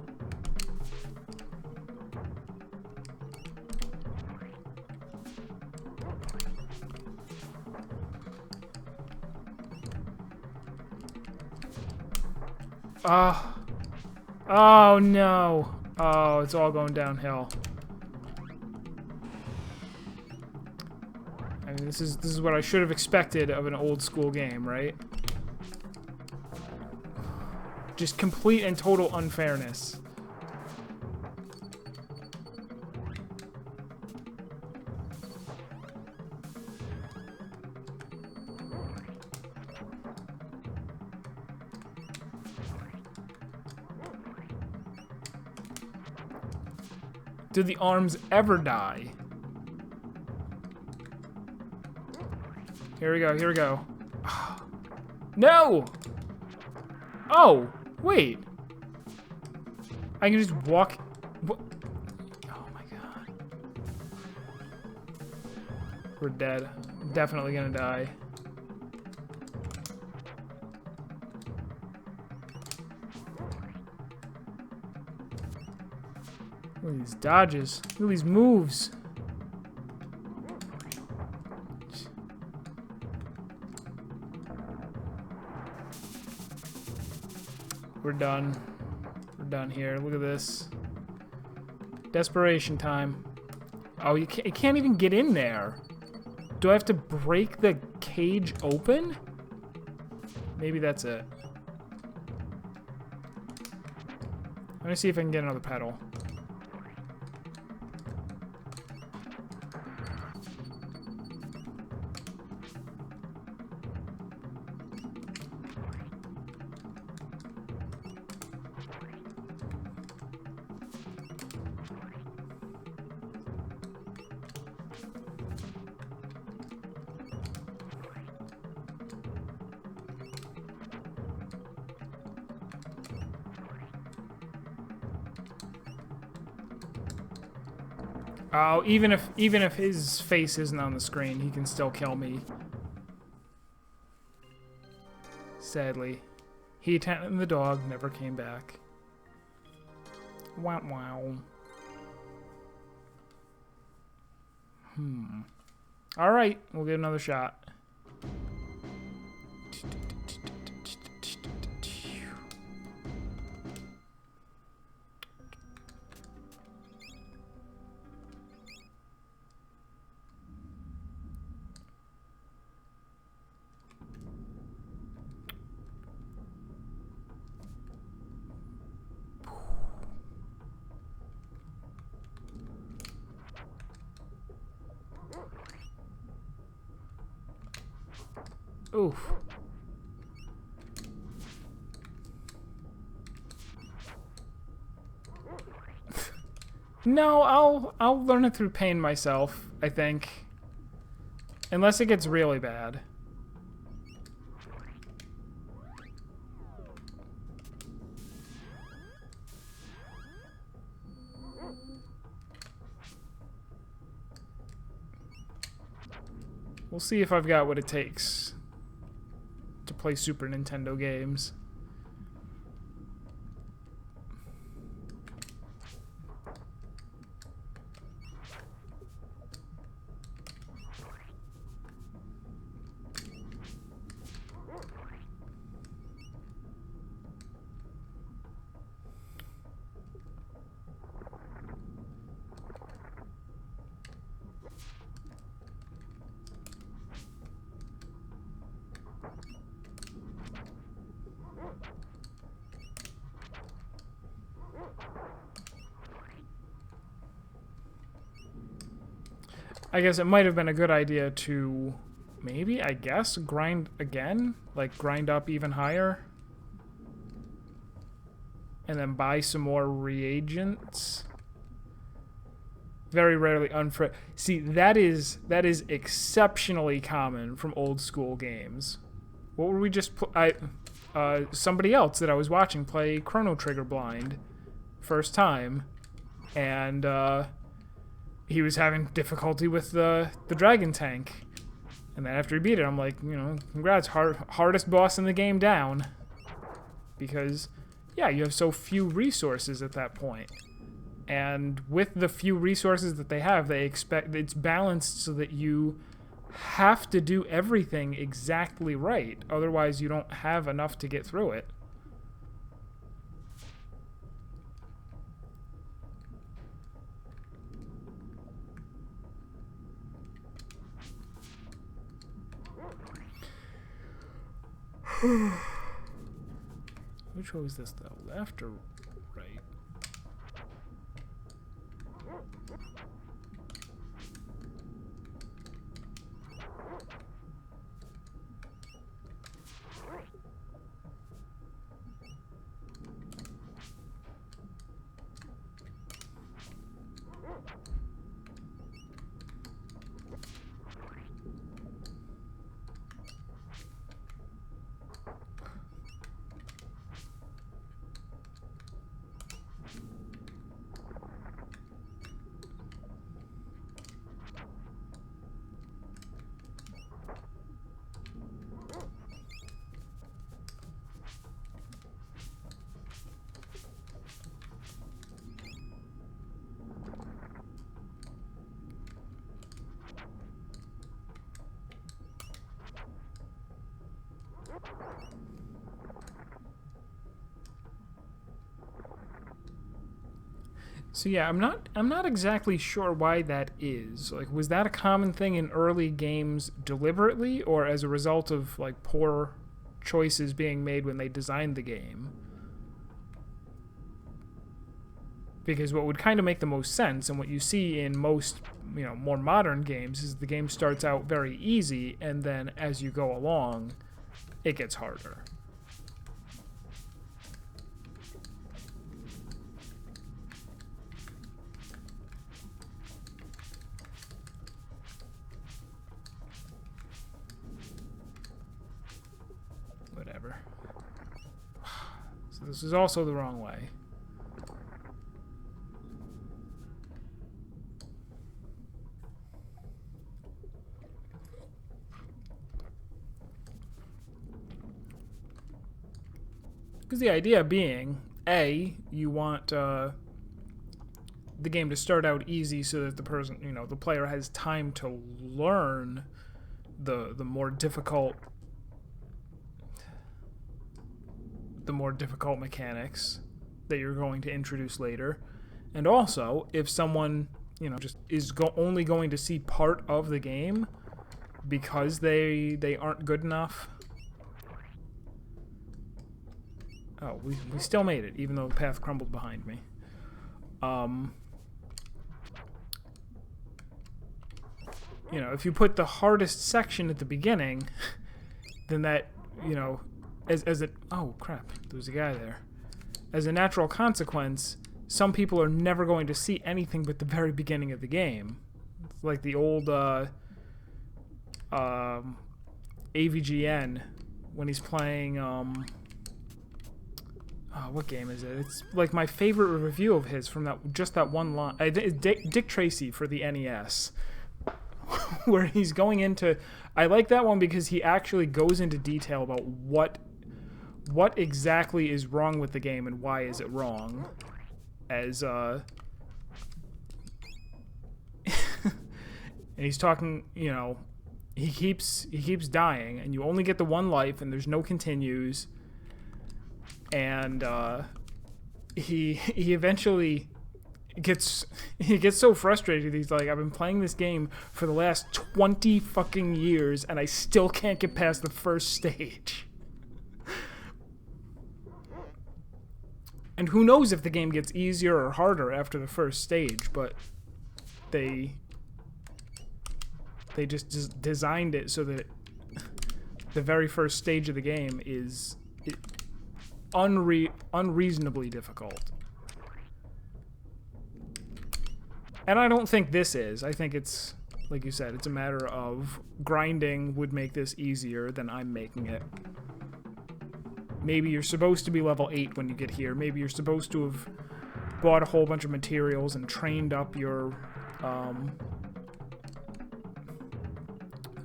Oh no. Oh, it's all going downhill. I mean, this is what I should have expected of an old school game, right? Just complete and total unfairness. Do the arms ever die? Here we go, here we go. No! Oh, wait. I can just walk. What? Oh my god. We're dead. I'm definitely gonna die. Look at these dodges. Look at these moves. We're done. We're done here. Look at this. Desperation time. Oh, you can't even get in there. Do I have to break the cage open? Maybe that's it. Let me see if I can get another pedal. Oh, even if his face isn't on the screen, he can still kill me. Sadly. He and the dog never came back. Wow, wow. Alright, we'll get another shot. Oof. No, I'll learn it through pain myself, I think. Unless it gets really bad. We'll see if I've got what it takes to play Super Nintendo games. I guess it might have been a good idea to maybe, I guess, grind again? Like, grind up even higher? And then buy some more reagents? Very rarely See, that is exceptionally common from old school games. What were we just... somebody else that I was watching play Chrono Trigger blind. First time. And, he was having difficulty with the dragon tank. And then after he beat it, I'm like, you know, congrats, hardest boss in the game down. Because, yeah, you have so few resources at that point. And with the few resources that they have, they expect it's balanced so that you have to do everything exactly right. Otherwise, you don't have enough to get through it. Which way was this, though? Left or right? So yeah, I'm not exactly sure why that is. Like, was that a common thing in early games deliberately, or as a result of like poor choices being made when they designed the game? Because what would kind of make the most sense, and what you see in most, you know, more modern games, is the game starts out very easy, and then as you go along, it gets harder. Whatever. So this is also the wrong way. Because the idea being, A, you want the game to start out easy so that the person, you know, the player has time to learn the more difficult mechanics that you're going to introduce later. And also, if someone, you know, just is only going to see part of the game because they aren't good enough. Oh, we still made it, even though the path crumbled behind me. You know, if you put the hardest section at the beginning, then that, you know, oh crap, there was a guy there. As a natural consequence, some people are never going to see anything but the very beginning of the game. It's like the old AVGN when he's playing what game is it? It's like my favorite review of his from that one line. Dick Tracy for the NES. where he's going into... I like that one because he actually goes into detail about what exactly is wrong with the game and why is it wrong. As, and he's talking, you know, he keeps dying, and you only get the one life, and there's no continues. And, he eventually... gets so frustrated. He's like, I've been playing this game for the last 20 fucking years and I still can't get past the first stage. And who knows if the game gets easier or harder after the first stage, but they just designed it so that the very first stage of the game is unreasonably difficult. And I don't think this is. I think it's, like you said, it's a matter of grinding would make this easier than I'm making it. Maybe you're supposed to be level 8 when you get here. Maybe you're supposed to have bought a whole bunch of materials and trained up your... Oh,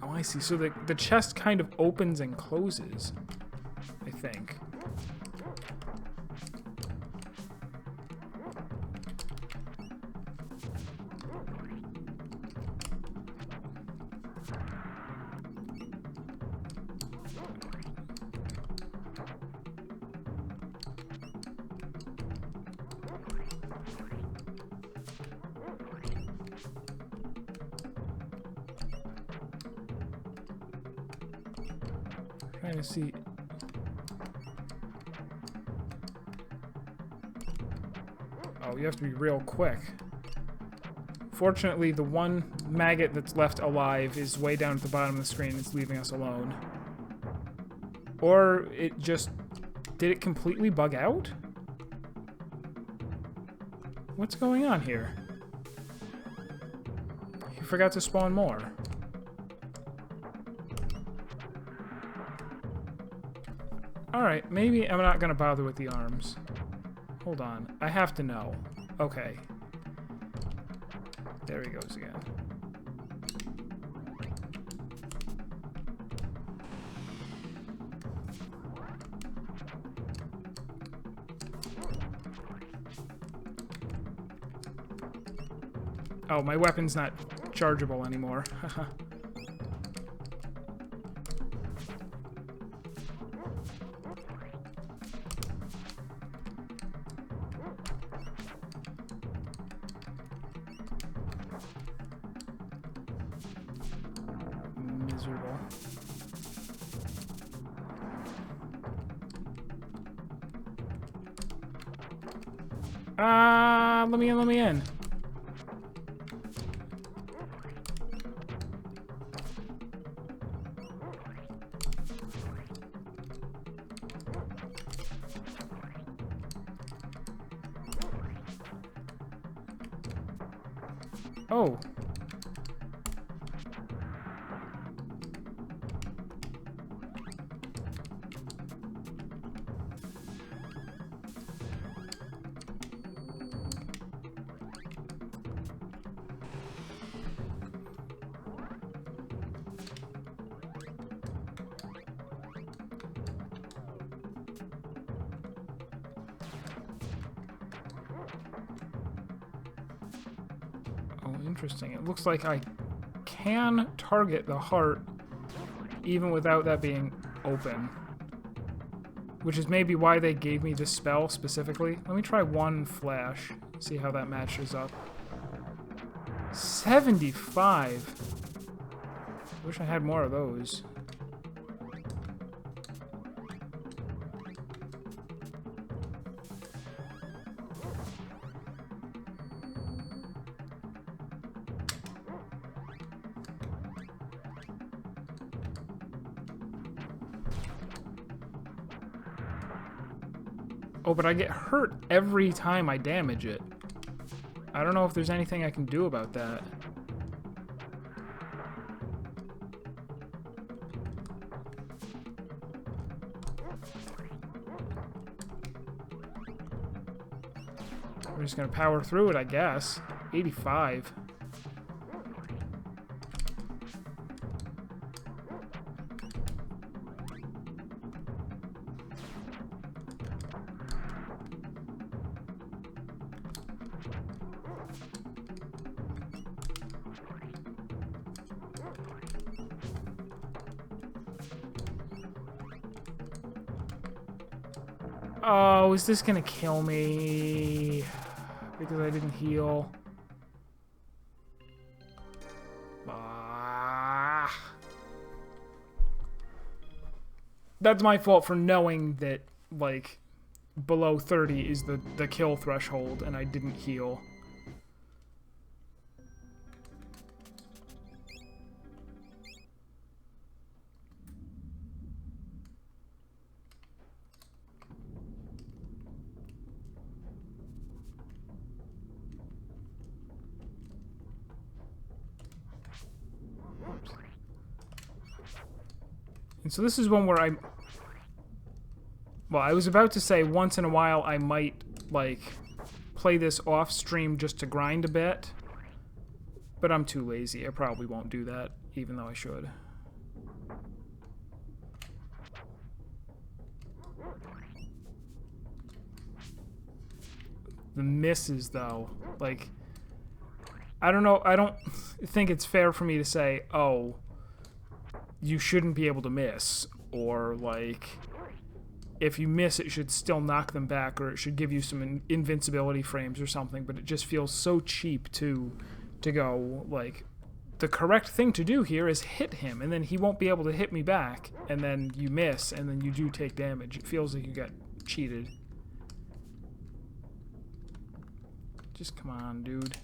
I see. So the chest kind of opens and closes, I think. Trying to see. Oh, you have to be real quick. Fortunately, the one maggot that's left alive is way down at the bottom of the screen. It's leaving us alone. Or it just... Did it completely bug out? What's going on here? You forgot to spawn more. Alright, maybe I'm not gonna bother with the arms. Hold on. I have to know. Okay. There he goes again. Oh, my weapon's not chargeable anymore. Haha. Miserable. Let me in. Oh. Interesting. It looks like I can target the heart even without that being open. Which is maybe why they gave me this spell specifically. Let me try one flash, see how that matches up. 75! Wish I had more of those. Oh, but I get hurt every time I damage it. I don't know if there's anything I can do about that. We're just gonna power through it, I guess. 85. Oh, is this gonna kill me? Because I didn't heal. Ah. That's my fault for knowing that, like, below 30 is the kill threshold, and I didn't heal. And so this is one where well, I was about to say once in a while I might, like, play this off stream just to grind a bit. But I'm too lazy. I probably won't do that, even though I should. The misses, though. Like, I don't know. I don't think it's fair for me to say, oh, you shouldn't be able to miss. Or, like, if you miss, it should still knock them back, or it should give you some invincibility frames or something. But it just feels so cheap to go, like, the correct thing to do here is hit him, and then he won't be able to hit me back, and then you miss, and then you do take damage. It feels like you got cheated. Just come on, dude.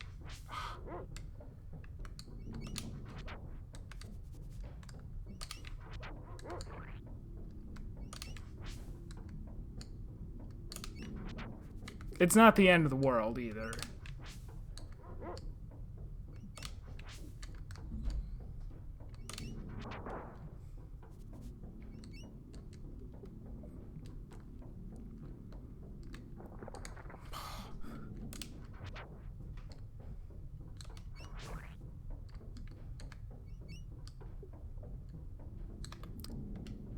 It's not the end of the world, either.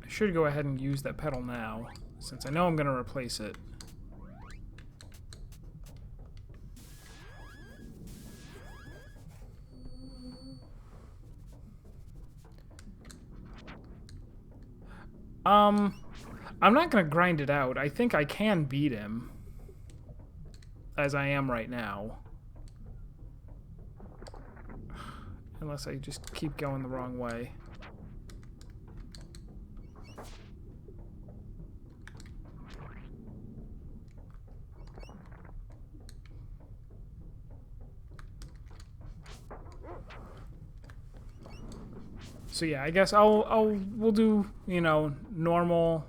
I should go ahead and use that pedal now, since I know I'm going to replace it. I'm not gonna grind it out. I think I can beat him, as I am right now. Unless I just keep going the wrong way. So yeah, I guess we'll do, you know, normal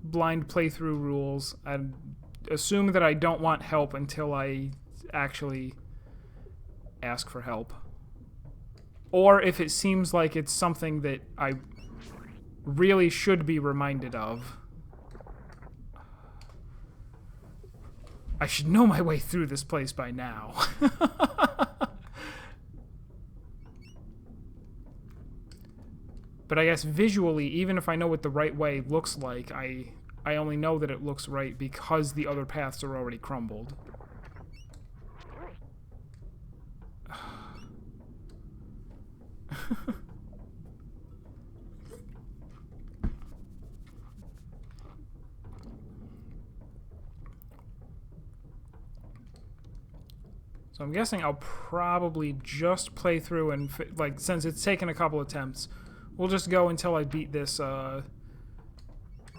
blind playthrough rules. I assume that I don't want help until I actually ask for help. Or if it seems like it's something that I really should be reminded of. I should know my way through this place by now. But I guess visually, even if I know what the right way looks like, I only know that it looks right because the other paths are already crumbled. So I'm guessing I'll probably just play through and, like, since it's taken a couple attempts, we'll just go until I beat this, the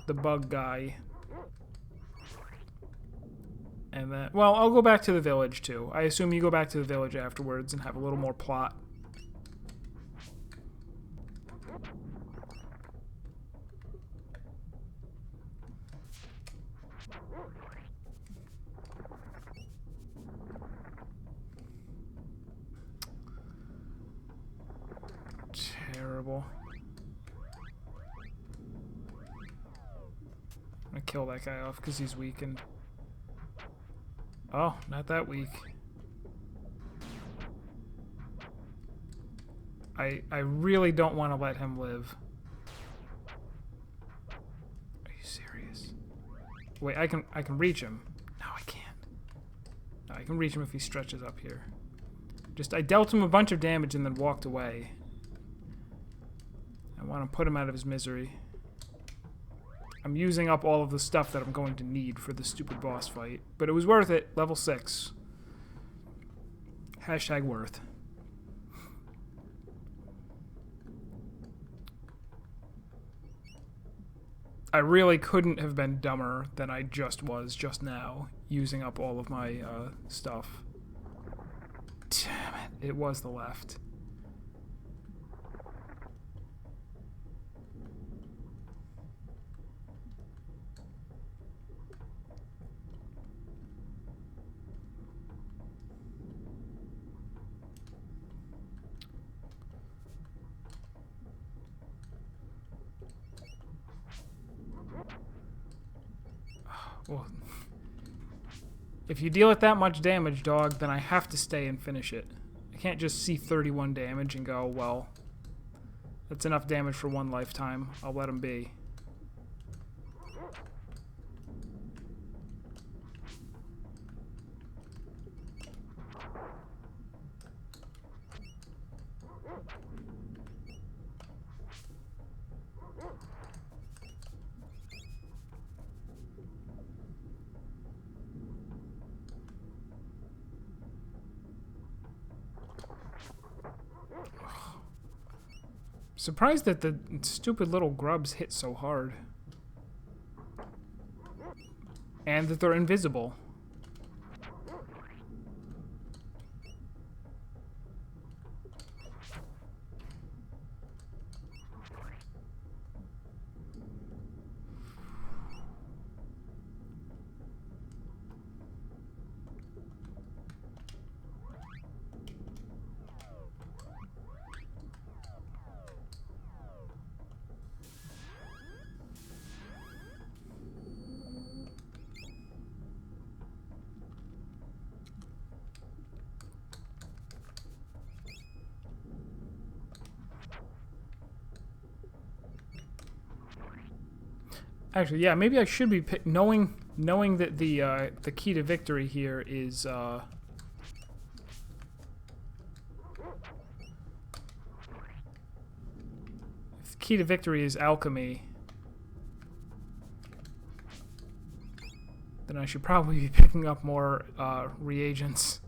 bug guy. And then, well, I'll go back to the village, too. I assume you go back to the village afterwards and have a little more plot. Terrible. I'm gonna kill that guy off because he's weakened. Oh, not that weak. I really don't want to let him live. Are you serious? Wait, I can reach him. No, I can't. No, I can reach him if he stretches up here. I dealt him a bunch of damage and then walked away. I want to put him out of his misery. I'm using up all of the stuff that I'm going to need for the stupid boss fight. But it was worth it. Level 6. Hashtag worth. I really couldn't have been dumber than I just was just now, using up all of my stuff. Damn it. It was the left. Well, if you deal it that much damage, dog, then I have to stay and finish it. I can't just see 31 damage and go, well, that's enough damage for one lifetime. I'll let him be. Surprised that the stupid little grubs hit so hard. And that they're invisible. Actually, yeah, maybe I should be knowing that the key to victory here is if the key to victory is alchemy, then I should probably be picking up more reagents.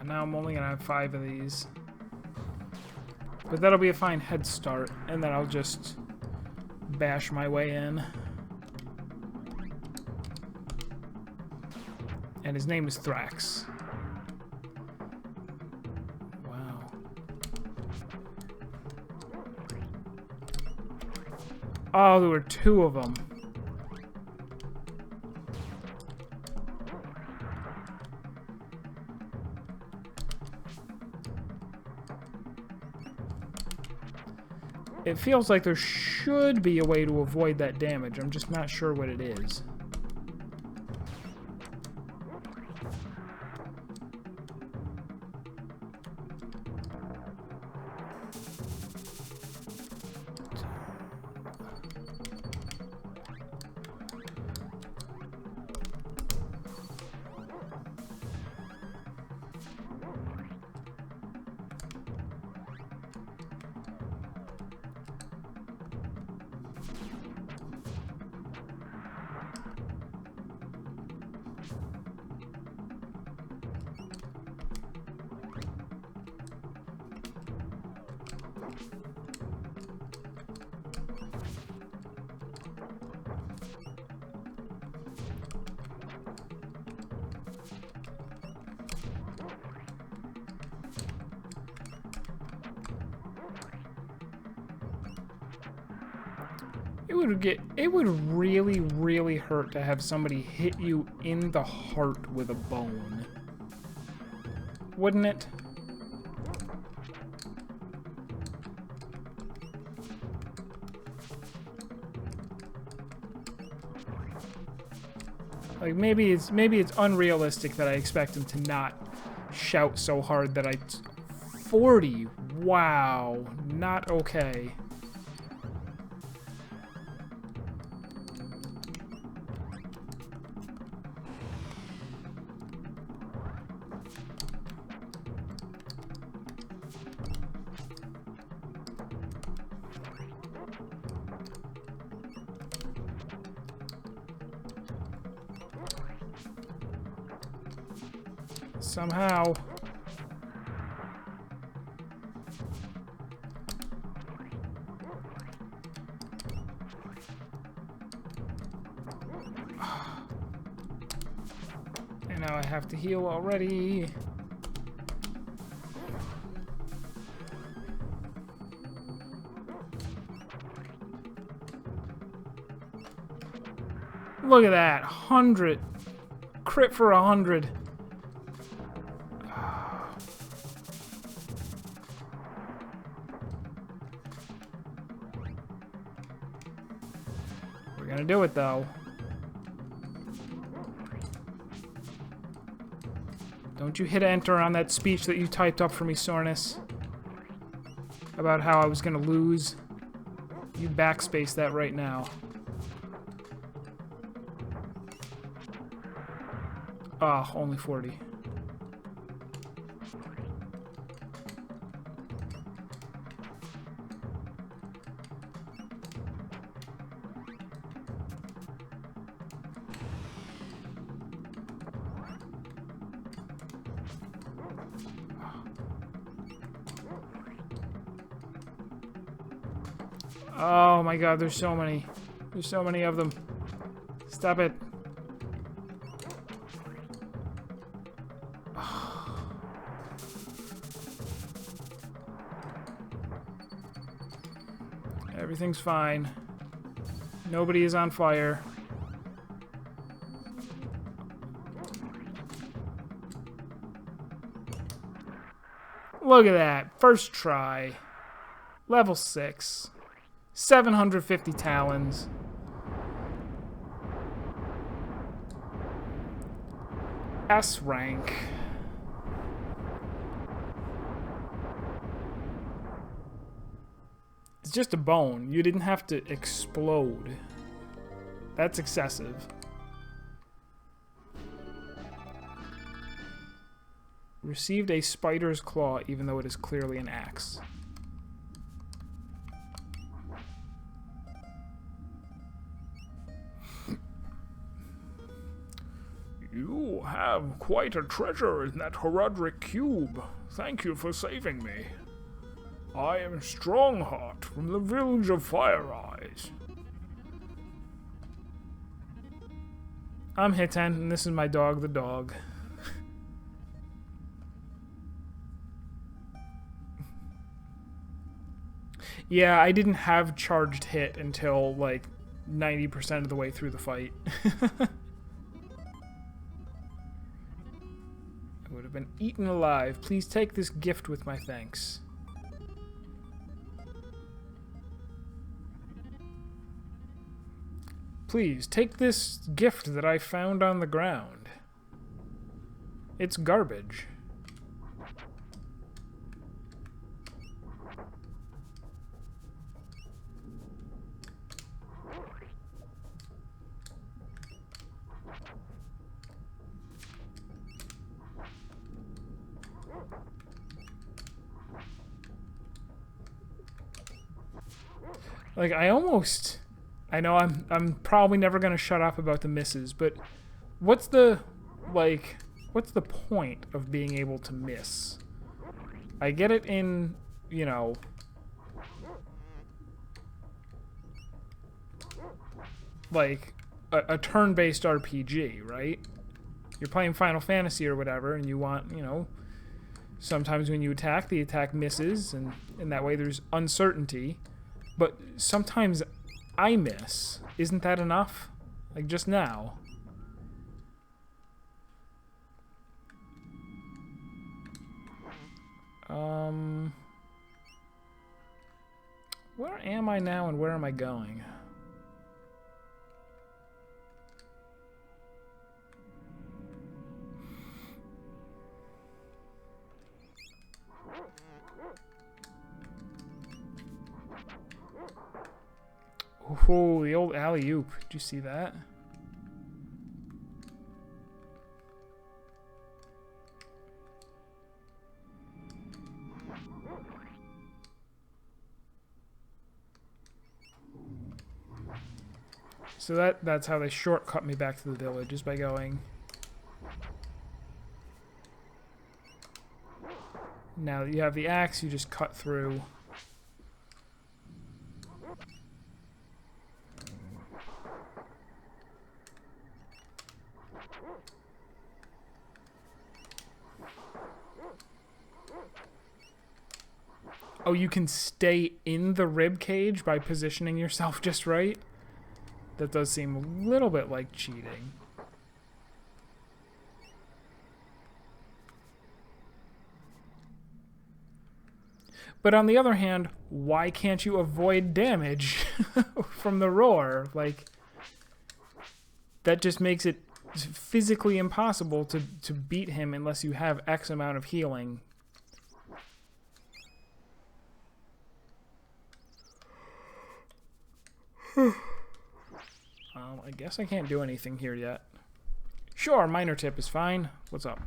Now I'm only gonna have 5 of these. But that'll be a fine head start, and then I'll just bash my way in. And his name is Thrax. Wow. Oh, there were 2 of them. It feels like there should be a way to avoid that damage. I'm just not sure what it is. It would really, really hurt to have somebody hit you in the heart with a bone. Wouldn't it? Like maybe it's unrealistic that I expect him to not shout so hard that 40. Wow, not okay. Somehow. And now I have to heal already. Look at that, 100. Crit for 100. We're gonna do it though. Don't you hit enter on that speech that you typed up for me, Sornus. About how I was gonna lose. You backspace that right now. Ah, only 40. Oh my god, there's so many. There's so many of them. Stop it. Everything's fine. Nobody is on fire. Look at that. First try. Level 6. 750 talons. S rank. It's just a bone. You didn't have to explode. That's excessive. Received a spider's claw, even though it is clearly an axe. You have quite a treasure in that Herodric cube. Thank you for saving me. I am Strongheart from the village of Fire Eyes. I'm Hiten, and this is my dog, the dog. Yeah, I didn't have charged hit until, like, 90% of the way through the fight. I would have been eaten alive. Please take this gift with my thanks. Please, take this gift that I found on the ground. It's garbage. Like, I know I'm probably never gonna shut up about the misses, but what's the point of being able to miss? I get it in, you know, like a turn-based RPG, right? You're playing Final Fantasy or whatever, and you want, you know, sometimes when you attack, the attack misses, and in that way there's uncertainty. But sometimes I miss. Isn't that enough? Like, just now. Where am I now and where am I going? Oh, the old alley-oop. Did you see that? So that's how they shortcut me back to the village, is by going... Now that you have the axe, you just cut through. Oh, you can stay in the rib cage by positioning yourself just right? That does seem a little bit like cheating. But on the other hand, why can't you avoid damage from the roar? Like, that just makes it physically impossible to beat him unless you have X amount of healing. I guess I can't do anything here yet. Sure, minor tip is fine. What's up?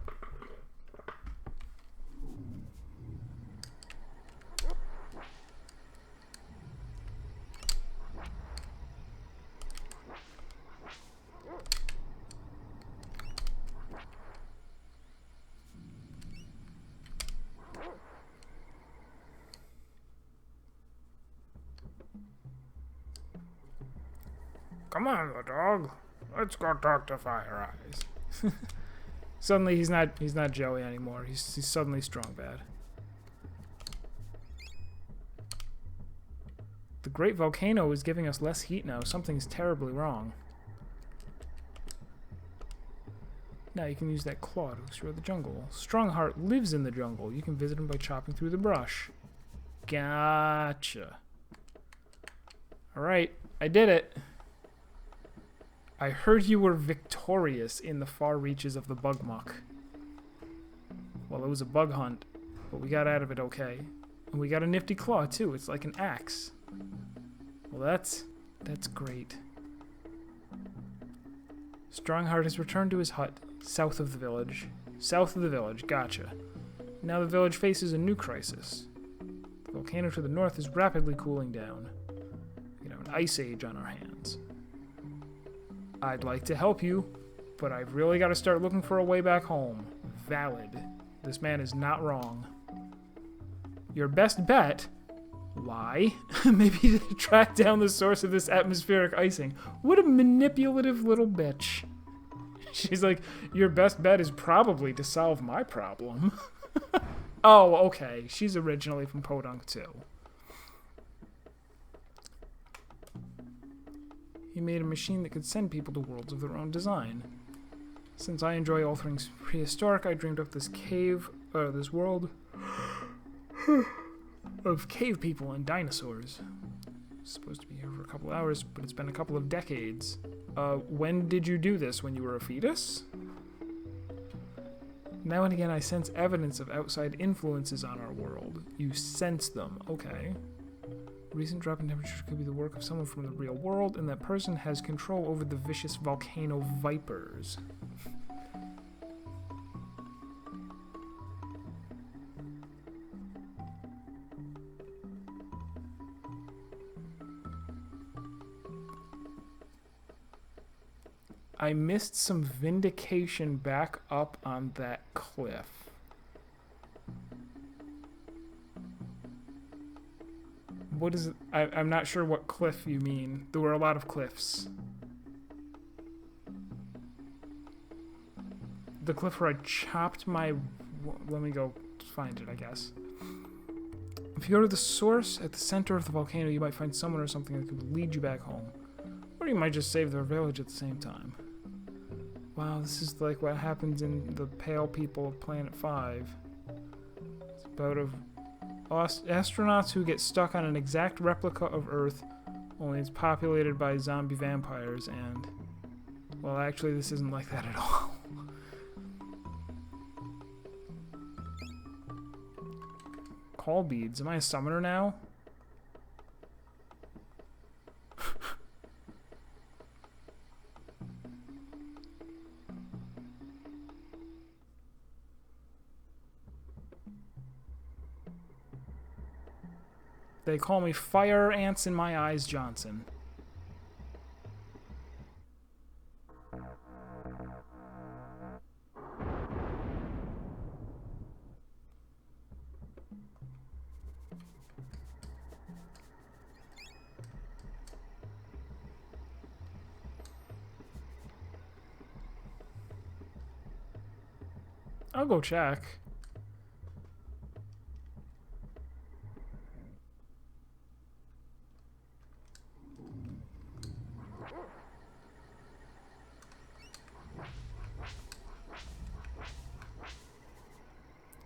Come on, the dog. Let's go talk to Fire Eyes. Suddenly he's not Joey anymore. He's suddenly strong bad. The great volcano is giving us less heat now. Something's terribly wrong. Now you can use that claw to explore the jungle. Strongheart lives in the jungle. You can visit him by chopping through the brush. Gotcha. Alright, I did it. I heard you were victorious in the far reaches of the bug muck. Well, it was a bug hunt, but we got out of it okay. And we got a nifty claw, too. It's like an axe. Well, that's great. Strongheart has returned to his hut, south of the village. South of the village, gotcha. Now the village faces a new crisis. The volcano to the north is rapidly cooling down. We have an ice age on our hands. I'd like to help you, but I've really got to start looking for a way back home. Valid. This man is not wrong. Your best bet? Lie? Maybe to track down the source of this atmospheric icing. What a manipulative little bitch. She's like, your best bet is probably to solve my problem. Oh, okay. She's originally from Podunk too. He made a machine that could send people to worlds of their own design. Since I enjoy all things prehistoric, I dreamed up this this world of cave people and dinosaurs. It's supposed to be here for a couple hours, but it's been a couple of decades. When did you do this? When you were a fetus? Now and again, I sense evidence of outside influences on our world. You sense them. Okay. Recent drop in temperature could be the work of someone from the real world, and that person has control over the vicious volcano vipers. I missed some vindication back up on that cliff. What is it? I'm not sure what cliff you mean. There were a lot of cliffs. The cliff where I chopped my... Let me go find it, I guess. If you go to the source at the center of the volcano, you might find someone or something that could lead you back home. Or you might just save their village at the same time. Wow, this is like what happens in the Pale People of Planet 5. It's about astronauts who get stuck on an exact replica of Earth, only it's populated by zombie vampires and... Well, actually, this isn't like that at all. Call beads. Am I a summoner now? They call me Fire Ants in My Eyes Johnson. I'll go check.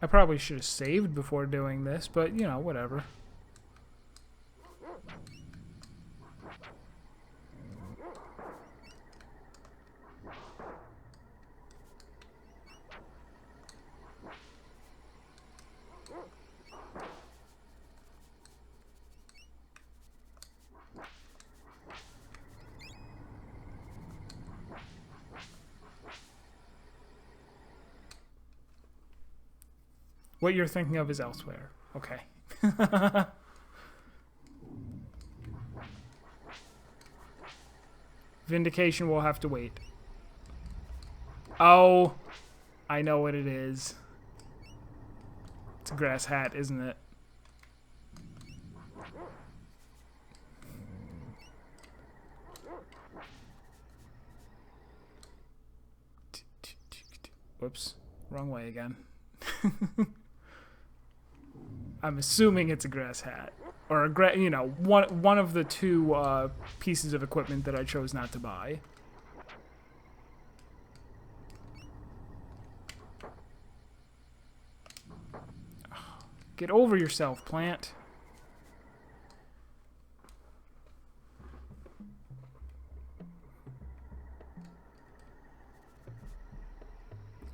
I probably should have saved before doing this, but, you know, whatever. What you're thinking of is elsewhere. Okay. Vindication will have to wait. Oh, I know what it is. It's a grass hat, isn't it? Whoops. Wrong way again. I'm assuming it's a grass hat. Or a you know, one of the two pieces of equipment that I chose not to buy. Get over yourself, plant.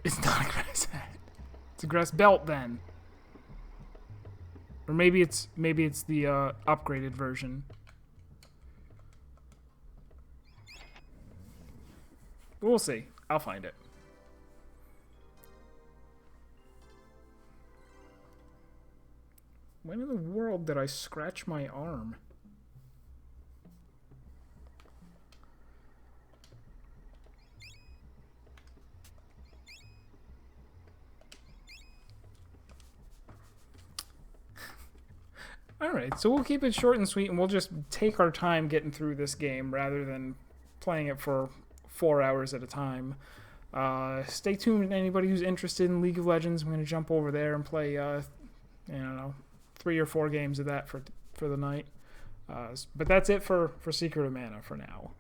It's not a grass hat. It's a grass belt then. Or maybe it's the upgraded version. We'll see. I'll find it. When in the world did I scratch my arm? Alright, so we'll keep it short and sweet, and we'll just take our time getting through this game rather than playing it for 4 hours at a time. Stay tuned, anybody who's interested in League of Legends. I'm going to jump over there and play, I don't know, 3 or 4 games of that for the night. But that's it for Secret of Mana for now.